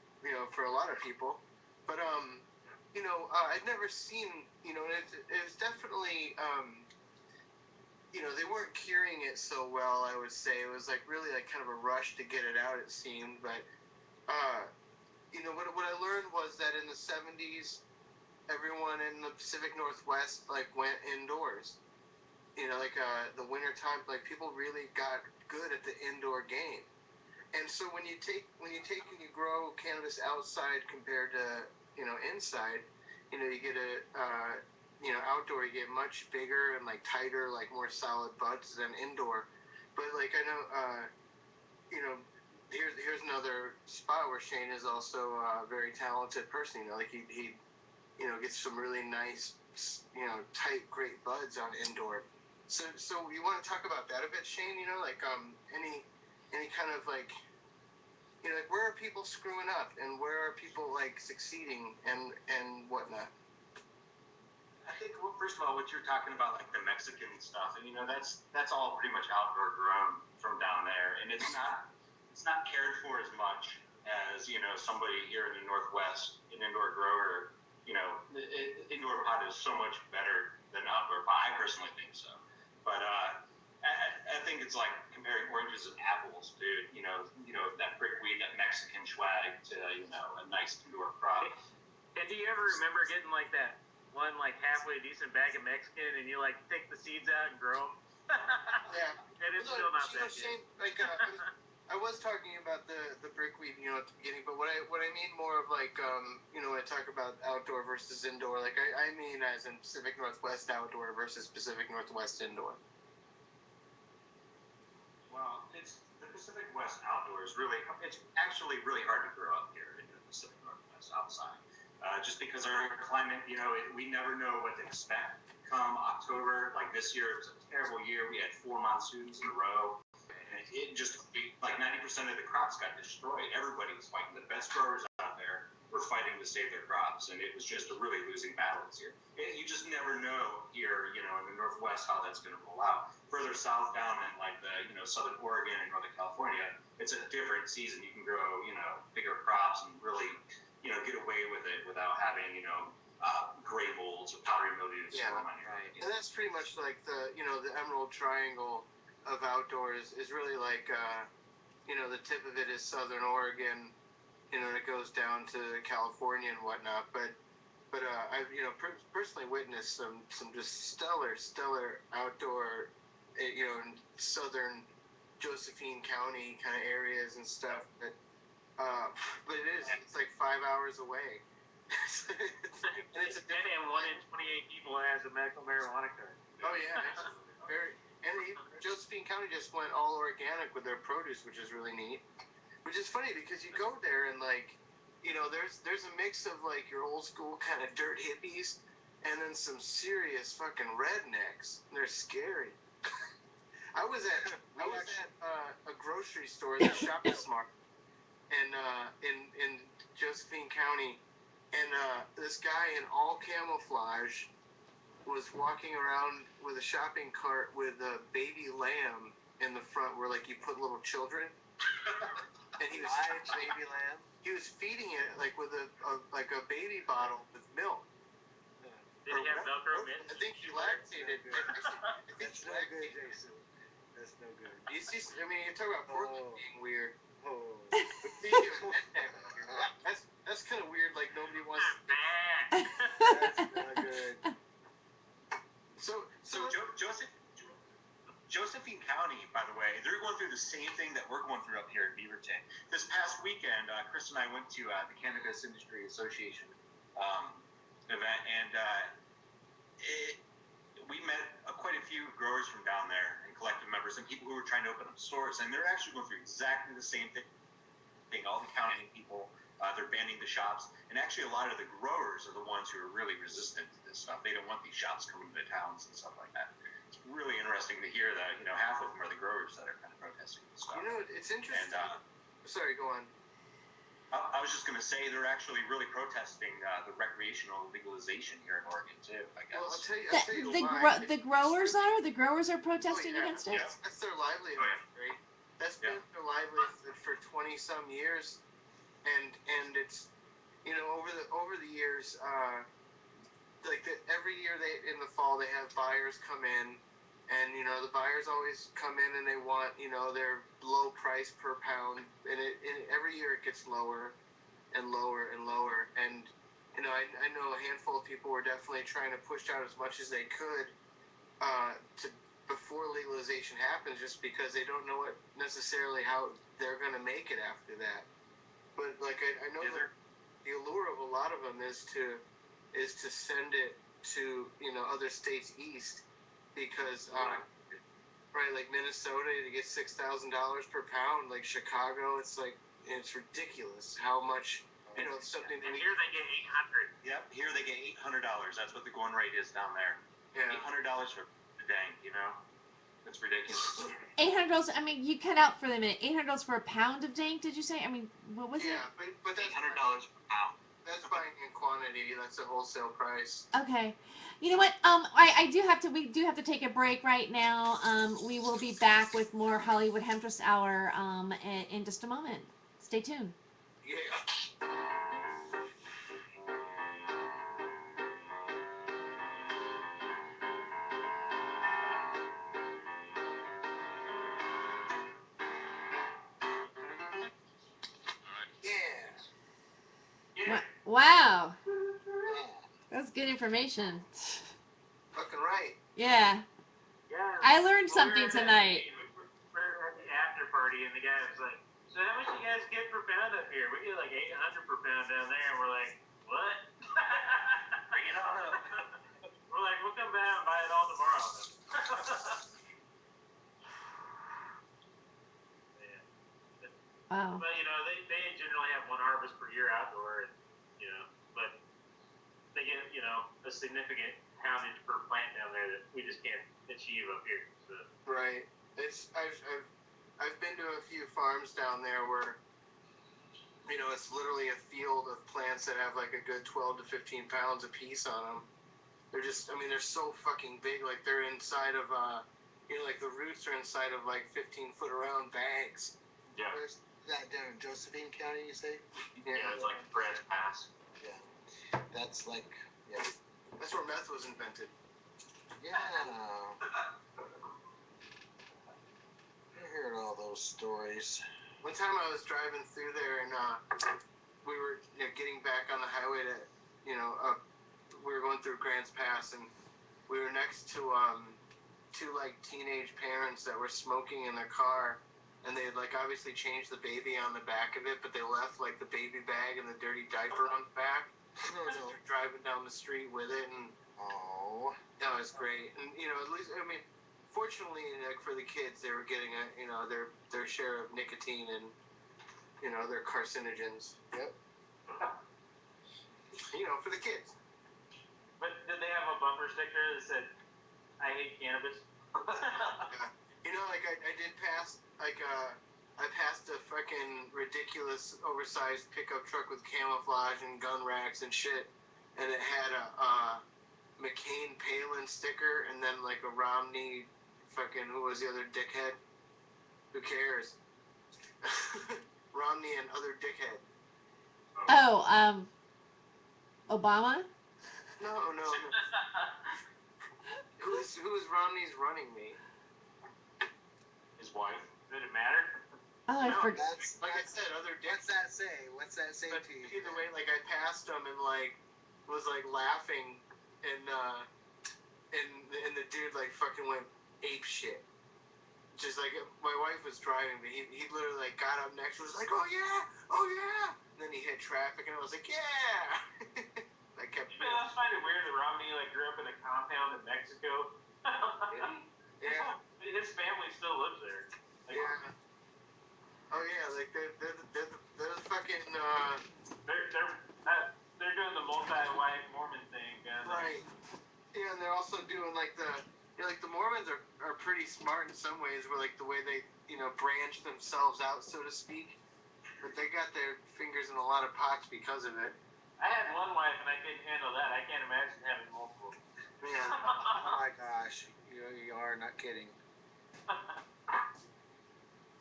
for a lot of people. But I'd never seen, it was definitely, they weren't curing it so well, I would say. It was like really like kind of a rush to get it out, it seemed. But what I learned was that in the 70s, everyone in the Pacific Northwest like went indoors. The winter time, like people really got good at the indoor game. And so when you take and you grow cannabis outside compared to inside, you get outdoor you get much bigger and like tighter, like more solid buds than indoor. But like I know, here's another spot where Shane is also a very talented person. Like he gets some really nice, tight, great buds on indoor. So you want to talk about that a bit, Shane? Any kind of like, like where are people screwing up and where are people like succeeding and whatnot? I think, well, first of all, what you're talking about, like the Mexican stuff, and that's all pretty much outdoor grown from down there, and it's not cared for as much as somebody here in the Northwest, an indoor grower. Indoor pot is so much better than outdoor pot. I personally think so, but I think it's like comparing oranges and apples, dude. That brickweed, that Mexican swag to a nice indoor crop. And do you ever remember getting like that one like halfway decent bag of Mexican, and you like take the seeds out and grow them? Yeah. And it's still not that Shane, good. like I was talking about the brickweed, at the beginning, but what I mean more of like when I talk about outdoor versus indoor, like I mean as in Pacific Northwest outdoor versus Pacific Northwest indoor. Well, it's the Pacific West outdoor is it's actually really hard to grow up here in the Pacific Northwest outside. Just because our climate, we never know what to expect come October. Like this year, it was a terrible year. We had 4 monsoons in a row. And it just, like 90% of the crops got destroyed. Everybody was fighting. The best growers out there were fighting to save their crops. And it was just a really losing battle this year. You just never know here, in the Northwest, how that's going to roll out. Further south down in like the, Southern Oregon and Northern California, it's a different season. You can grow, bigger crops and really, get away with it without having, gray molds or powdery mildew. Yeah, right. And that's pretty much like the Emerald Triangle of outdoors is really like, the tip of it is Southern Oregon, and it goes goes down to California and whatnot. But I've personally witnessed some just stellar outdoor, in southern Josephine County kind of areas and stuff. But it's like 5 hours away. And it's a and 1 in 28 people has a medical marijuana card. Oh yeah, it's very. And Josephine County just went all organic with their produce, which is really neat. Which is funny because you go there and there's a mix of like your old school kind of dirt hippies, and then some serious fucking rednecks. They're scary. I was at a grocery store, the Shopping Smart, and in Josephine County, and this guy in all camouflage was walking around with a shopping cart with a baby lamb in the front, where like you put little children, and he was baby lamb. He was feeding it like with a baby bottle with milk. Did he have Velcro mitts? I think he lactated. That's no good, Jason. That's no good. You see, I mean, you talk about Portland being weird. Oh. That's kind of weird. Like nobody wants. That's not good. So Josephine County, by the way, they're going through the same thing that we're going through up here in Beaverton. This past weekend, Chris and I went to the Cannabis Industry Association event, and we met quite a few growers from down there and collective members and people who were trying to open up stores, and they're actually going through exactly the same thing. All the county people, they're banning the shops, and actually a lot of the growers are the ones who are really resistant to this stuff. They don't want these shops coming to the towns and stuff like that. It's really interesting to hear that, half of them are the growers that are kind of protesting this stuff. It's interesting. And, sorry, go on. I was just going to say they're actually really protesting the recreational legalization here in Oregon too, I guess. Well, I'll tell you why. The growers are protesting against it. That's their livelihood, right? That's been their livelihood for 20 some years, and it's over the years, every year in the fall they have buyers come in, and the buyers always come in and they want their low price per pound, and every year it gets lower and lower and lower, and I know a handful of people were definitely trying to push out as much as they could to before legalization happens, just because they don't know necessarily how they're going to make it after that. But I know the allure of a lot of them is to send it to other states east, because right, like Minnesota, to get $6,000 per pound, like Chicago, it's ridiculous how much something. And here they get $800. Yep, here they get $800. That's what the going rate is down there. Yeah. $800 for the dank, It's ridiculous. $800. I mean, you cut out for the minute. $800 for a pound of dank? Did you say? I mean, what was it? Yeah, but that's $800 per pound. That's buying in quantity. That's a wholesale price. Okay. You know what? We do have to take a break right now. We will be back with more Hollywood Hemptress Hour in just a moment. Stay tuned. Yeah. Wow. That's good information. Fucking right. Yeah. Yeah. I learned something tonight. We're at the after party, and the guy was like, "So how much you guys get per pound up here? We get like 800 per pound down there." And we're like, "What?" Bring it on up. We're like, "We'll come down and buy it all tomorrow." Wow. But they generally have one harvest per year outdoor, and but they get a significant poundage per plant down there that we just can't achieve up here. So. Right. I've been to a few farms down there where it's literally a field of plants that have like a good 12 to 15 pounds a piece on them. They're just, they're so fucking big. Like they're inside of like the roots are inside of like 15-foot around bags. Yeah. Where's that down in Josephine County, you say? Yeah, it's like Branch Pass. Yeah. That's like, yeah. That's where meth was invented. Yeah. I heard all those stories. One time I was driving through there, and we were trans pass, and we were next to two like teenage parents that were smoking in their car, and they had like obviously changed the baby on the back of it, but they left like the baby bag and the dirty diaper on the back. No, no. They're driving down the street with it, and Oh. that was great. And at least fortunately, like for the kids, they were getting their share of nicotine and their carcinogens. Yep. For the kids. But did they have a bumper sticker that said, "I hate cannabis"? I did pass I passed a fucking ridiculous oversized pickup truck with camouflage and gun racks and shit, and it had a McCain Palin sticker and then like a Romney fucking, who was the other dickhead? Who cares? Romney and other dickhead. Oh, Obama? No. Who is Romney's running mate? His wife. Did it matter? Oh, I forgot. That's, Like I said, other what's dickhead. that say? What's that say But to you? either way, like I passed him and like was like laughing, and the dude like fucking went ape shit. Just like my wife was driving, but he literally like got up next and was like, oh yeah, and then he hit traffic, and I was like, yeah. I kept. You know, I find it weird that Romney like grew up in a compound in Mexico. Yeah. His family still lives there. Like, Yeah. Oh yeah, like they're fucking they're doing the multi-wife Mormon thing. right. Yeah, and they're also doing like the Mormons are pretty smart in some ways, where like the way they branch themselves out, so to speak. But they got their fingers in a lot of pots because of it. I had one wife and I couldn't handle that. I can't imagine having multiple. Man. Oh my gosh, you are not kidding.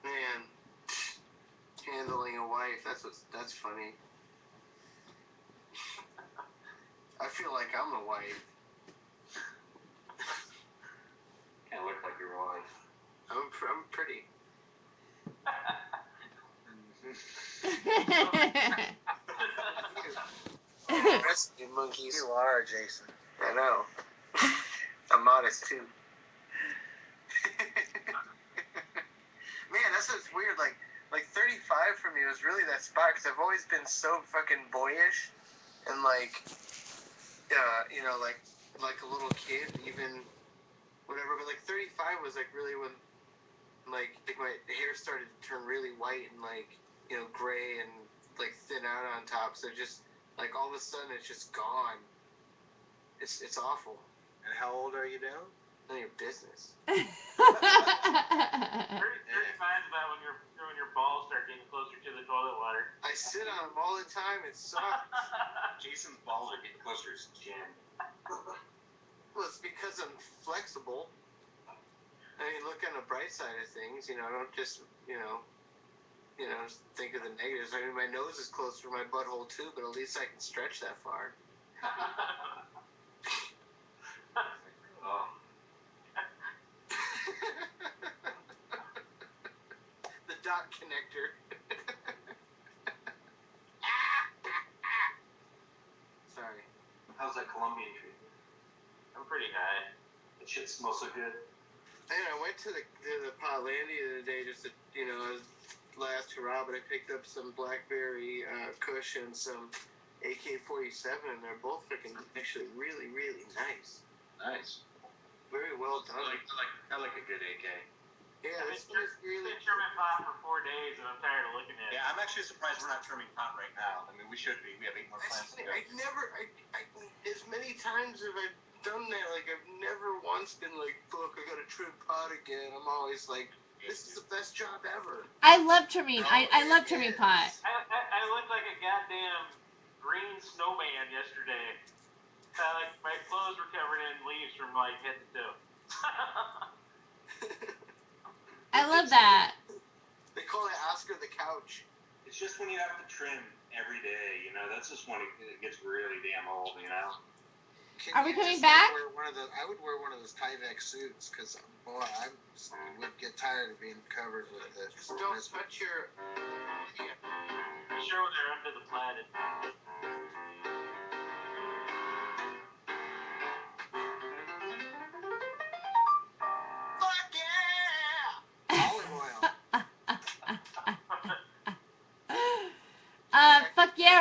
Man. Handling a wife, that's funny. I feel like I'm the wife. Can't look like your wife. I'm pretty. Rest you monkeys. You are, Jason. I know. I'm modest too. Man, that's what's weird. Like 35 for me was really that spot, because I've always been so fucking boyish and like a little kid, even whatever. But like 35 was like really when like my hair started to turn really white and like gray and like thin out on top. So just like all of a sudden it's just gone. It's awful. And how old are you now? None of your business. 35 is about when your balls start getting closer to the toilet water. I sit on them all the time. It sucks. Jason's balls are getting closer to his chin. Well, it's because I'm flexible. I mean, look on the bright side of things. Don't just think of the negatives. I mean, my nose is closer to my butthole too, but at least I can stretch that far. Oh. The dot connector. Sorry. How's that Colombian treatment? I'm pretty high. That shit smells so good. I went to the Potlandia the other day just to, as last hurrah, but I picked up some blackberry kush and some AK-47, and they're both freaking actually really, really nice. Nice. Very well done. I like a good AK. Yeah, I've this one is really. been trimming pot for 4 days and I'm tired of looking at it. Yeah, I'm actually surprised we're not trimming pot right now. I mean, we should be. We have 8 more plants to go. I as many times have I done that, like I've never once been like, look, I gotta trim pot again. I'm always like, this is the best job ever. I love trimming. I love trimming pot. I looked like a goddamn green snowman yesterday. Like my clothes were covered in leaves from like head to toe. I love that. They call it Oscar the Couch. It's just when you have to trim every day, that's just when it gets really damn old, Are we coming back? I would wear one of those Tyvek suits, because boy, I would get tired of being covered with it. Just don't touch your. Yeah. I'm sure when they're under the planet.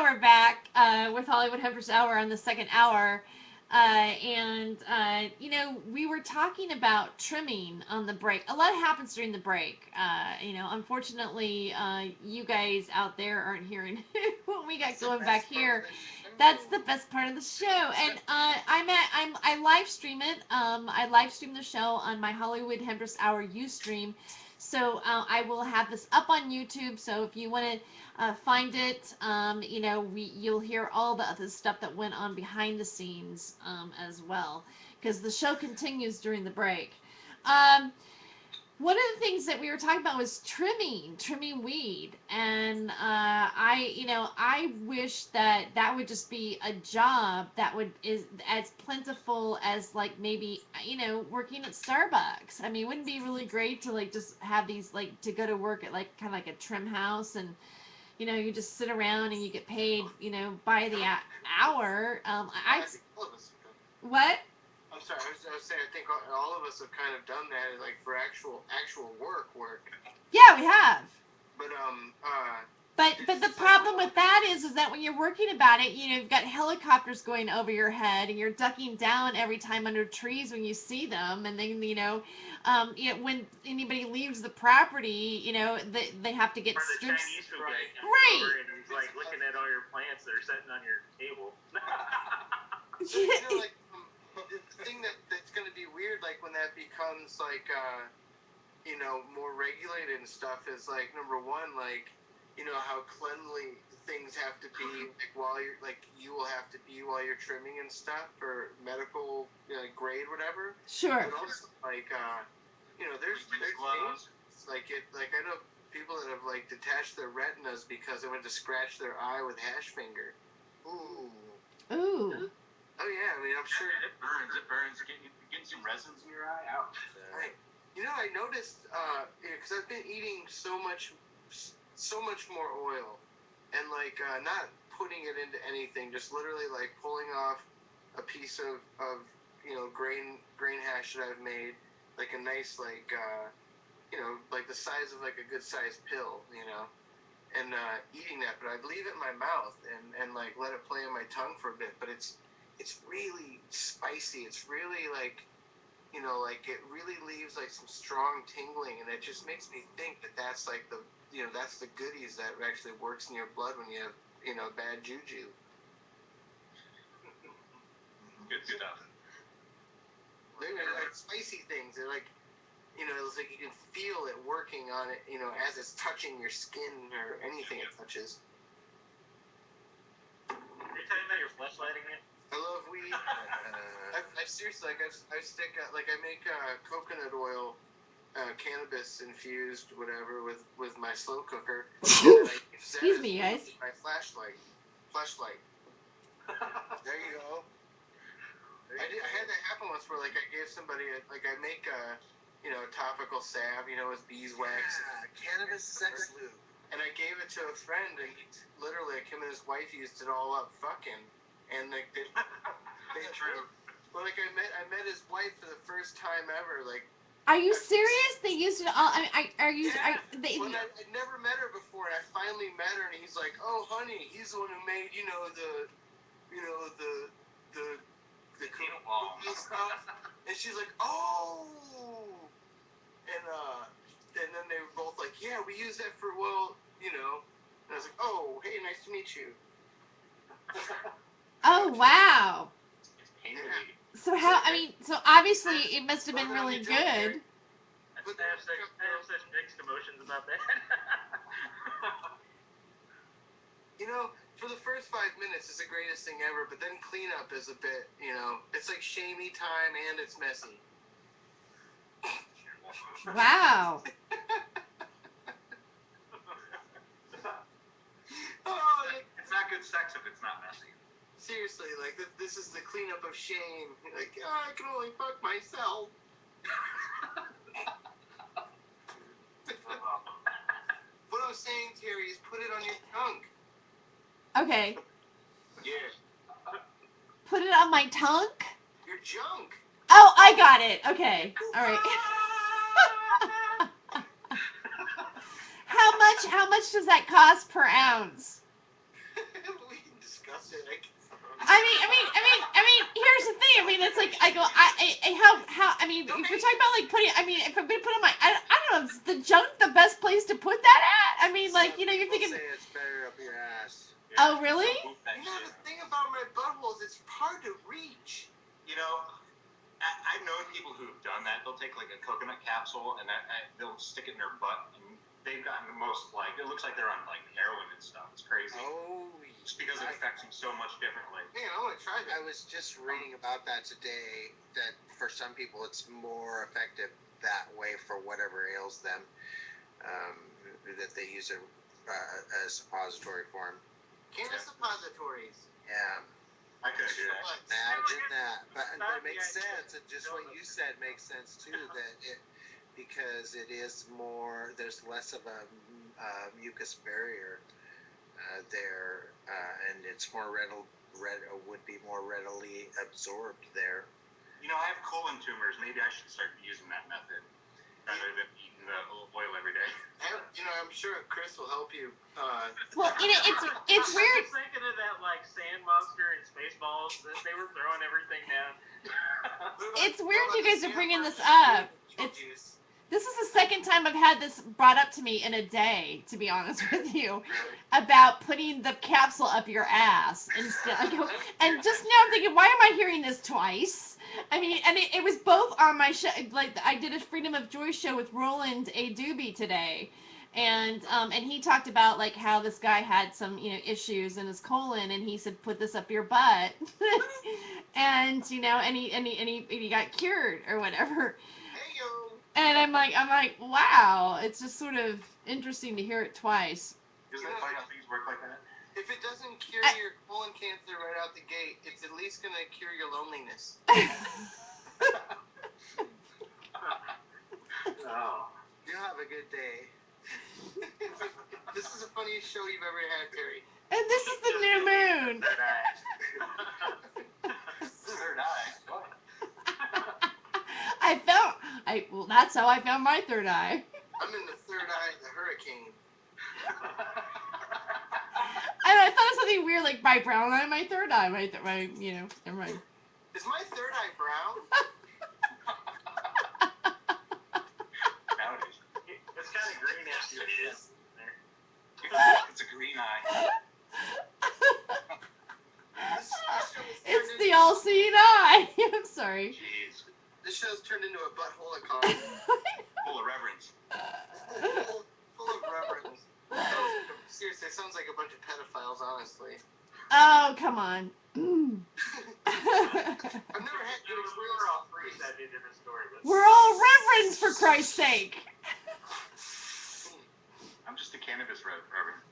we're back with Hollywood Hemptress Hour on the second hour. We were talking about trimming on the break. A lot happens during the break. Unfortunately, you guys out there aren't hearing what we got going back here. That's the best part of the show. And I live stream it. I live stream the show on my Hollywood Hemptress Hour Ustream. So I will have this up on YouTube. So if you want to find it, you'll hear all the other stuff that went on behind the scenes as well, because the show continues during the break. One of the things that we were talking about was trimming weed, and I wish that would just be a job that is as plentiful as like maybe working at Starbucks. I mean, wouldn't it be really great to like just have these like to go to work at like kind of like a trim house, and you just sit around and you get paid by the hour. I think all of us have done. What? I'm sorry, I was saying, I think all of us have kind of done that, like for actual work. Yeah, we have. But the problem with that is that when you're working about it, you've got helicopters going over your head, and you're ducking down every time under trees when you see them, and then when anybody leaves the property, they have to get Or the strips. Chinese food guy comes Right. over and he's like looking at all your plants that are sitting on your table. like the thing that's going to be weird, like when that becomes like more regulated and stuff, is like number one, like how cleanly things have to be, like while you're like you will have to be while you're trimming and stuff for medical grade whatever. Sure. But also like there's gloves. things like I know people that have like detached their retinas because they went to scratch their eye with hash finger. Ooh. Ooh. Oh yeah, I mean I'm sure It burns. Getting some resins in your eye. Ouch. Right. I noticed because I've been eating so much more oil, and like not putting it into anything, just literally like pulling off a piece of grain hash that I've made, like a nice like like the size of like a good sized pill, and eating that, but I'd leave it in my mouth and like let it play on my tongue for a bit, but it's really spicy. It's really like like it really leaves like some strong tingling, and it just makes me think that that's like the that's the goodies that actually works in your blood when you have bad juju. Good stuff. They're like spicy things. They're like it's like you can feel it working on it as it's touching your skin or anything it touches. Are you talking about your fleshlighting it? I love weed. I seriously, like, I stick, like, I make coconut oil, cannabis infused, whatever, with my slow cooker. Excuse me, guys. My flashlight. There you go. I had that happen once where, like, I gave somebody, I make a topical salve, with beeswax. Yeah, cannabis sex lube. And I gave it to a friend, and literally, like, him and his wife used it all up fucking. And like they true. Well, like I met his wife for the first time ever. Like, are you serious? They used it all. Are you? Yeah. They, Well, I'd never met her before, and I finally met her, and he's like, "Oh, honey, he's the one who made the cookie stuff." And she's like, "Oh," and then they were both like, "Yeah, we use that for And I was like, "Oh, hey, nice to meet you." oh wow. Yeah. So so obviously it must have been really good. I have such mixed emotions about that. For the first 5 minutes, it's the greatest thing ever, but then cleanup is a bit, it's like shamey time and it's messy. Wow. It's not good sex if it's not messy. Seriously, like, this is the cleanup of shame. Like, I can only fuck myself. What I was saying, Terry, is put it on your tongue. Okay. Yeah. Put it on my tongue? Your junk. Oh, I got it. Okay. All right. How much does that cost per ounce? We I go, how, I mean, if we're talking about like putting, I mean, if I'm gonna put on my, I don't know, is the junk the best place to put that at? I mean, like, Some you know, you're people thinking, say it's better up your ass. oh, really? You know, the thing about my butthole is it's hard to reach. You know, I've known people who've done that. They'll take like a coconut capsule and they'll stick it in their butt, and they've gotten the most, like, it looks like they're on like heroin and stuff. It's crazy. Oh, Just because it affects them so much differently. Man, I want to try I that. was just reading about that today, that for some people it's more effective that way for whatever ails them, that they use a suppository form. Cannabis suppositories. Yeah, I couldn't do that. imagine that. But it makes sense, and just what you said makes sense too, that because it is more, there's less of a mucus barrier there, and it's more would be more readily absorbed there. You know, I have colon tumors. Maybe I should start using that method rather than eating the oil every day. You know, I'm sure Chris will help you. Well, you know, it's I weird. was thinking of that like sand monster in Spaceballs that they were throwing everything down. It's weird you guys are bringing this up. This is the second time I've had this brought up to me in a day, to be honest with you, about putting the capsule up your ass instead. I go, and just now I'm thinking, why am I hearing this twice? I mean, and it was both on my show. Like, I did a Freedom of Joy show with Roland A. Doobie today, and he talked about like how this guy had some, you know, issues in his colon, and he said, put this up your butt, and you know, and he got cured or whatever. And I'm like, wow, it's just sort of interesting to hear it twice. Isn't it funny how things work like that? If it doesn't cure your colon cancer right out the gate, it's at least going to cure your loneliness. Oh. You'll have a good day. This is the funniest show you've ever had, Terry. And this is the new moon. Third eye. Third eye. What? Well, that's how I found my third eye. I'm in the third eye of the hurricane. And I thought of something weird, like my brown eye, my third eye, my you know, never mind. Is my third eye brown? Now it is. It's kind of green after you It is. It's a green eye. This show is It's turned the into- all-seeing eye. I'm sorry. Jeez. This show's turned into a butthole economy. Full of reverence. Full of reverence. Seriously, it sounds like a bunch of pedophiles, honestly. Oh, come on. I've never had good We were all three. experience. That'd be a different story. But We're all reverends, for Christ's sake. I'm just a cannabis reverend.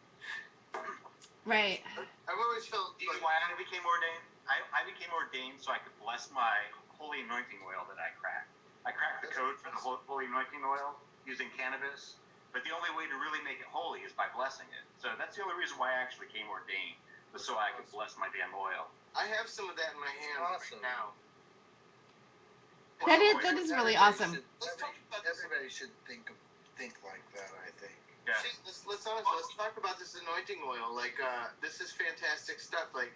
Right. I've always felt You know like why I became ordained? I became ordained so I could bless my holy anointing oil that I cracked. I cracked the code for the holy anointing oil using cannabis, but the only way to really make it holy is by blessing it. So that's the only reason why I actually became ordained, was so I could bless my damn oil. I have some of that in my hands Awesome. right now. That is really awesome. Everybody should think like that, I think. Yeah. See, let's talk about this anointing oil. Like, this is fantastic stuff. Like,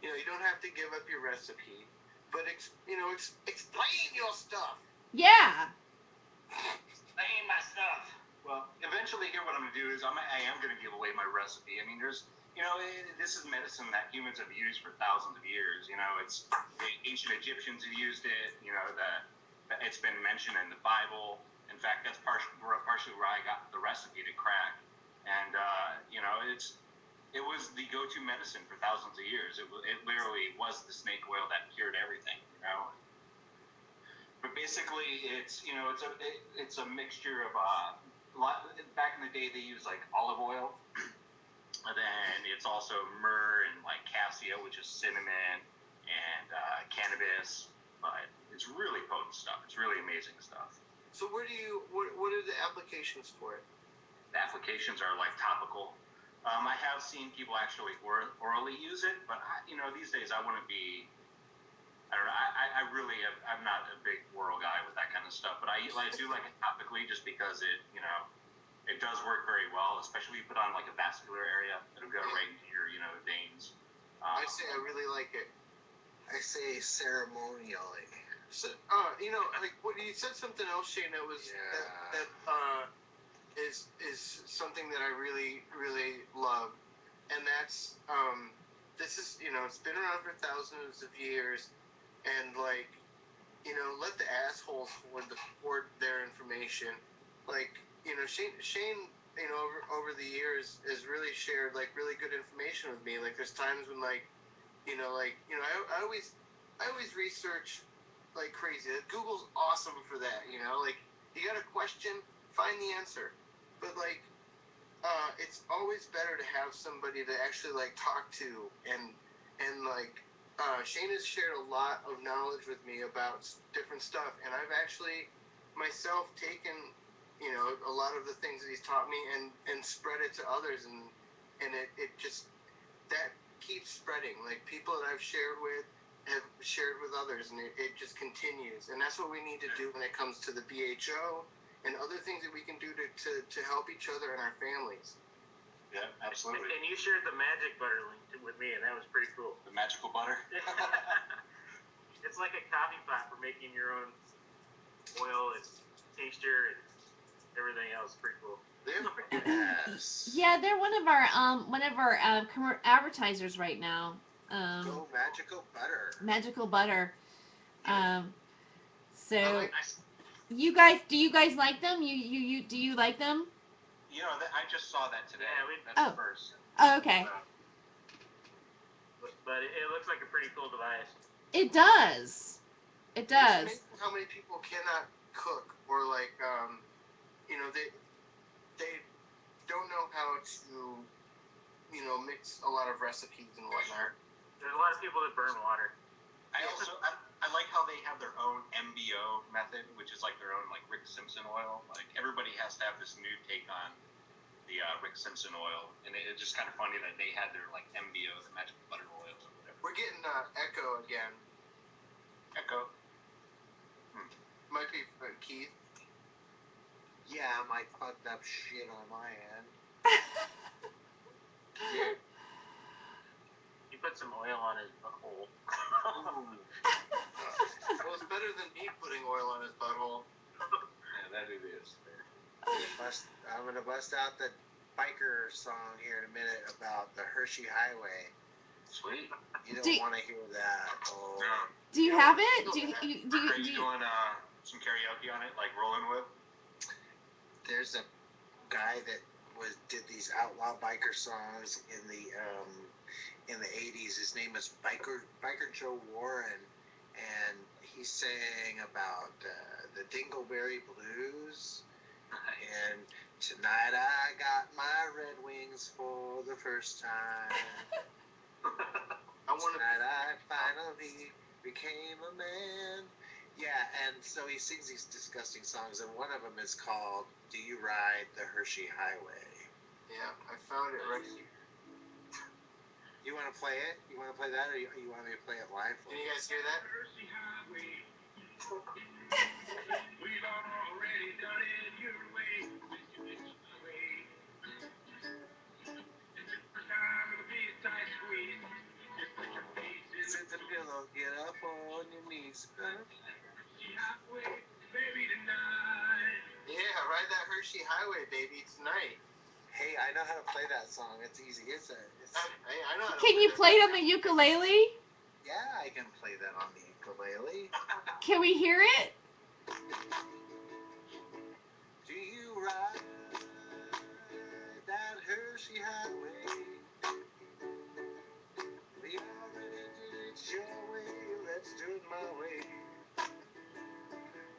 you know, you don't have to give up your recipe, but explain your stuff. Yeah. Explain my stuff. Well, eventually here what I'm going to do is I am going to give away my recipe. I mean, there's, you know, this is medicine that humans have used for thousands of years. You know, it's the ancient Egyptians have used it. You know, it's been mentioned in the Bible. In fact, that's partially where I got the recipe to crack. And, you know, it was the go-to medicine for thousands of years. It literally was the snake oil that cured everything, you know. But basically, it's a mixture of back in the day they used like olive oil, and then it's also myrrh and like cassia, which is cinnamon, and cannabis. But it's really potent stuff. It's really amazing stuff. So what are the applications for it? The applications are like topical. I have seen people actually orally use it, but these days I wouldn't be. I don't know. I'm not a big oral guy with that kind of stuff, but I do like it topically just because it does work very well, especially if you put on like a vascular area. It'll go right into your veins. I say I really like it. I say ceremonially. So, like what you said something else, Shane. That was that is something that I really really love, and that's this is it's been around for thousands of years, and like let the assholes hoard their information. Like Shane over the years has really shared like really good information with me. Like there's times when I always research like crazy. Google's awesome for that. Like you got a question, find the answer. But like it's always better to have somebody to actually like talk to and like Shane has shared a lot of knowledge with me about different stuff, and I've actually myself taken a lot of the things that he's taught me and spread it to others, and it just that keeps spreading. Like people that I've shared with have shared with others, and it just continues. And that's what we need to do when it comes to the BHO and other things that we can do to help each other and our families. Yeah, absolutely. And you shared the magic butter link with me, and that was pretty cool. The magical butter? It's like a coffee pot for making your own oil and tincture and everything else. Pretty cool. Yes. Yeah, they're one of our advertisers right now. Go Magical Butter. Magical Butter. So I do you guys like them? You do you like them? I just saw that today. Yeah, That's the first. Oh, okay. But it looks like a pretty cool device. It does. It does. It's amazing how many people cannot cook or like they don't know how to mix a lot of recipes and whatnot. There's a lot of people that burn water. I like how they have their own MBO method, which is like their own like Rick Simpson oil. Like everybody has to have this new take on the Rick Simpson oil, and it's just kind of funny that they had their like MBO, the magical butter oil or whatever. We're getting echo again. Echo. Might be Keith. Yeah, my fucked up shit on my end. Yeah. He put some oil on his butthole. Well, it's better than me putting oil on his butthole. Yeah, that it is. I'm gonna bust out the biker song here in a minute about the Hershey Highway. Sweet. You don't want to hear that. Oh. Do you have it? Are you doing some karaoke on it, like Rolling With? There's a guy that did these outlaw biker songs in the 80s. His name is Biker Joe Warren, and he sang about the Dingleberry Blues. And tonight I got my Red Wings for the first time. Tonight I finally became a man. Yeah, and so he sings these disgusting songs, and one of them is called "Do You Ride the Hershey Highway?" Yeah, I found it right here. You want to play it? You want to play that, or you want me to play it live? Can you guys hear that? Hershey Highway. We've already done it your way. Time it'll be a tight squeeze. Just put your face in Sit the pillow, get up on your knees. Hershey Highway, baby, tonight. Yeah, ride that Hershey Highway, baby, tonight. Hey, I know how to play that song. It's easy. It's Hey, I know how to Can you play it on the ukulele? yeah, I can play that on the ukulele. Can we hear it? Do you ride that Hershey Highway? We already did it your way, let's do it my way.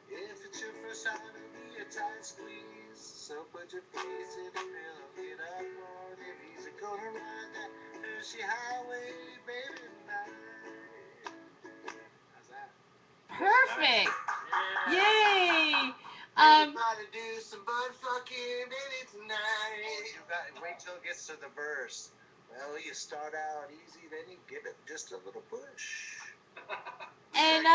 If it's your first time, it'll be a tight squeeze. So put your face in the pillow, get up on your knees. You're gonna ride that Hershey Highway, baby, tonight. How's that? Perfect. Yeah. Yay. Gotta do some butt fucking, baby, tonight. You got wait till it gets to the verse. Well, you start out easy, then you give it just a little push. And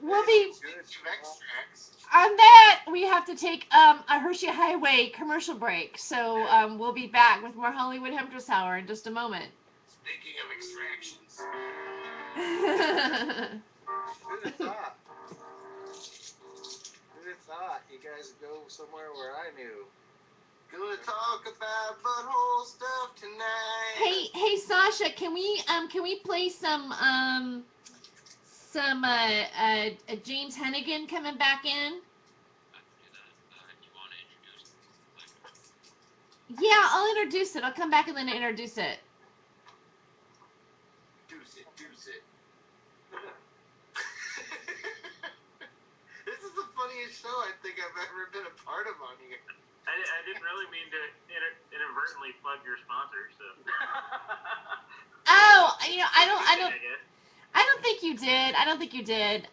we'll be Some extracts. on that. We have to take a Hershey Highway commercial break. So we'll be back with more Hollywood Hemptress Hour in just a moment. Speaking of extractions. Who'd have thought? guys go somewhere where I knew. Gonna talk about butthole stuff tonight. Hey, Sasha, can we play some James Hennigan coming back in? I can do that. If you want to introduce the Yeah, I'll introduce it. I'll come back and then introduce it. Deuce it. This is the funniest show I think I've ever been a part of on here. I didn't really mean to inadvertently plug your sponsor, so. Oh, I guess. don't think you did. I don't think you did.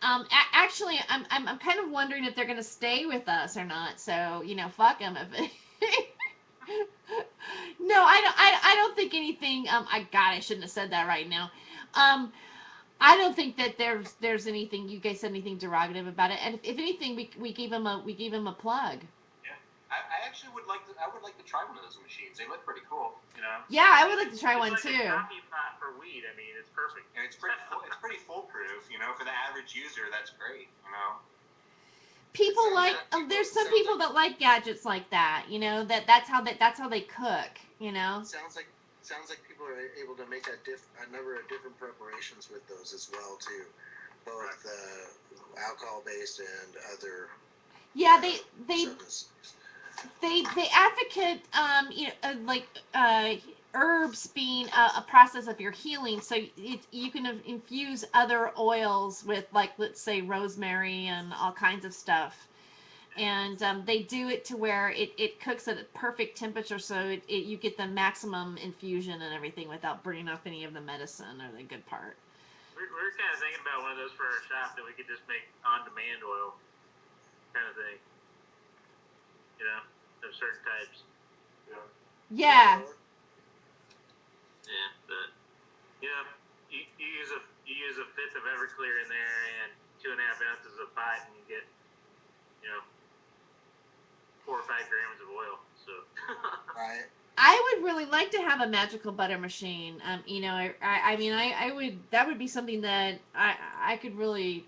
Actually, I'm kind of wondering if they're gonna stay with us or not. So fuck them. No, I don't think anything. I shouldn't have said that right now. I don't think that there's anything. You guys said anything derogative about it. And if anything, we gave him a plug. I actually would like to try one of those machines. They look pretty cool. Yeah, I would like to try one It's like too. a coffee pot for weed. I mean, it's perfect. And it's pretty foolproof. For the average user, that's great. People Sounds like like there's some people- people that like gadgets like that. That's how they cook. Sounds like people are able to make a number of different preparations with those as well too, both alcohol based and other. Yeah, they substances. they advocate herbs being a process of your healing, so you can infuse other oils with, like, let's say rosemary and all kinds of stuff, and they do it to where it cooks at a perfect temperature, so you get the maximum infusion and everything without burning off any of the medicine or the good part. We're kind of thinking about one of those for our shop that we could just make on-demand oil kind of thing. Of certain types. Yeah. Yeah, but you use a fifth of Everclear in there and 2.5 ounces of pot, and you get 4 or 5 grams of oil. So. Right. I would really like to have a magical butter machine. I mean, I would. That would be something that I could really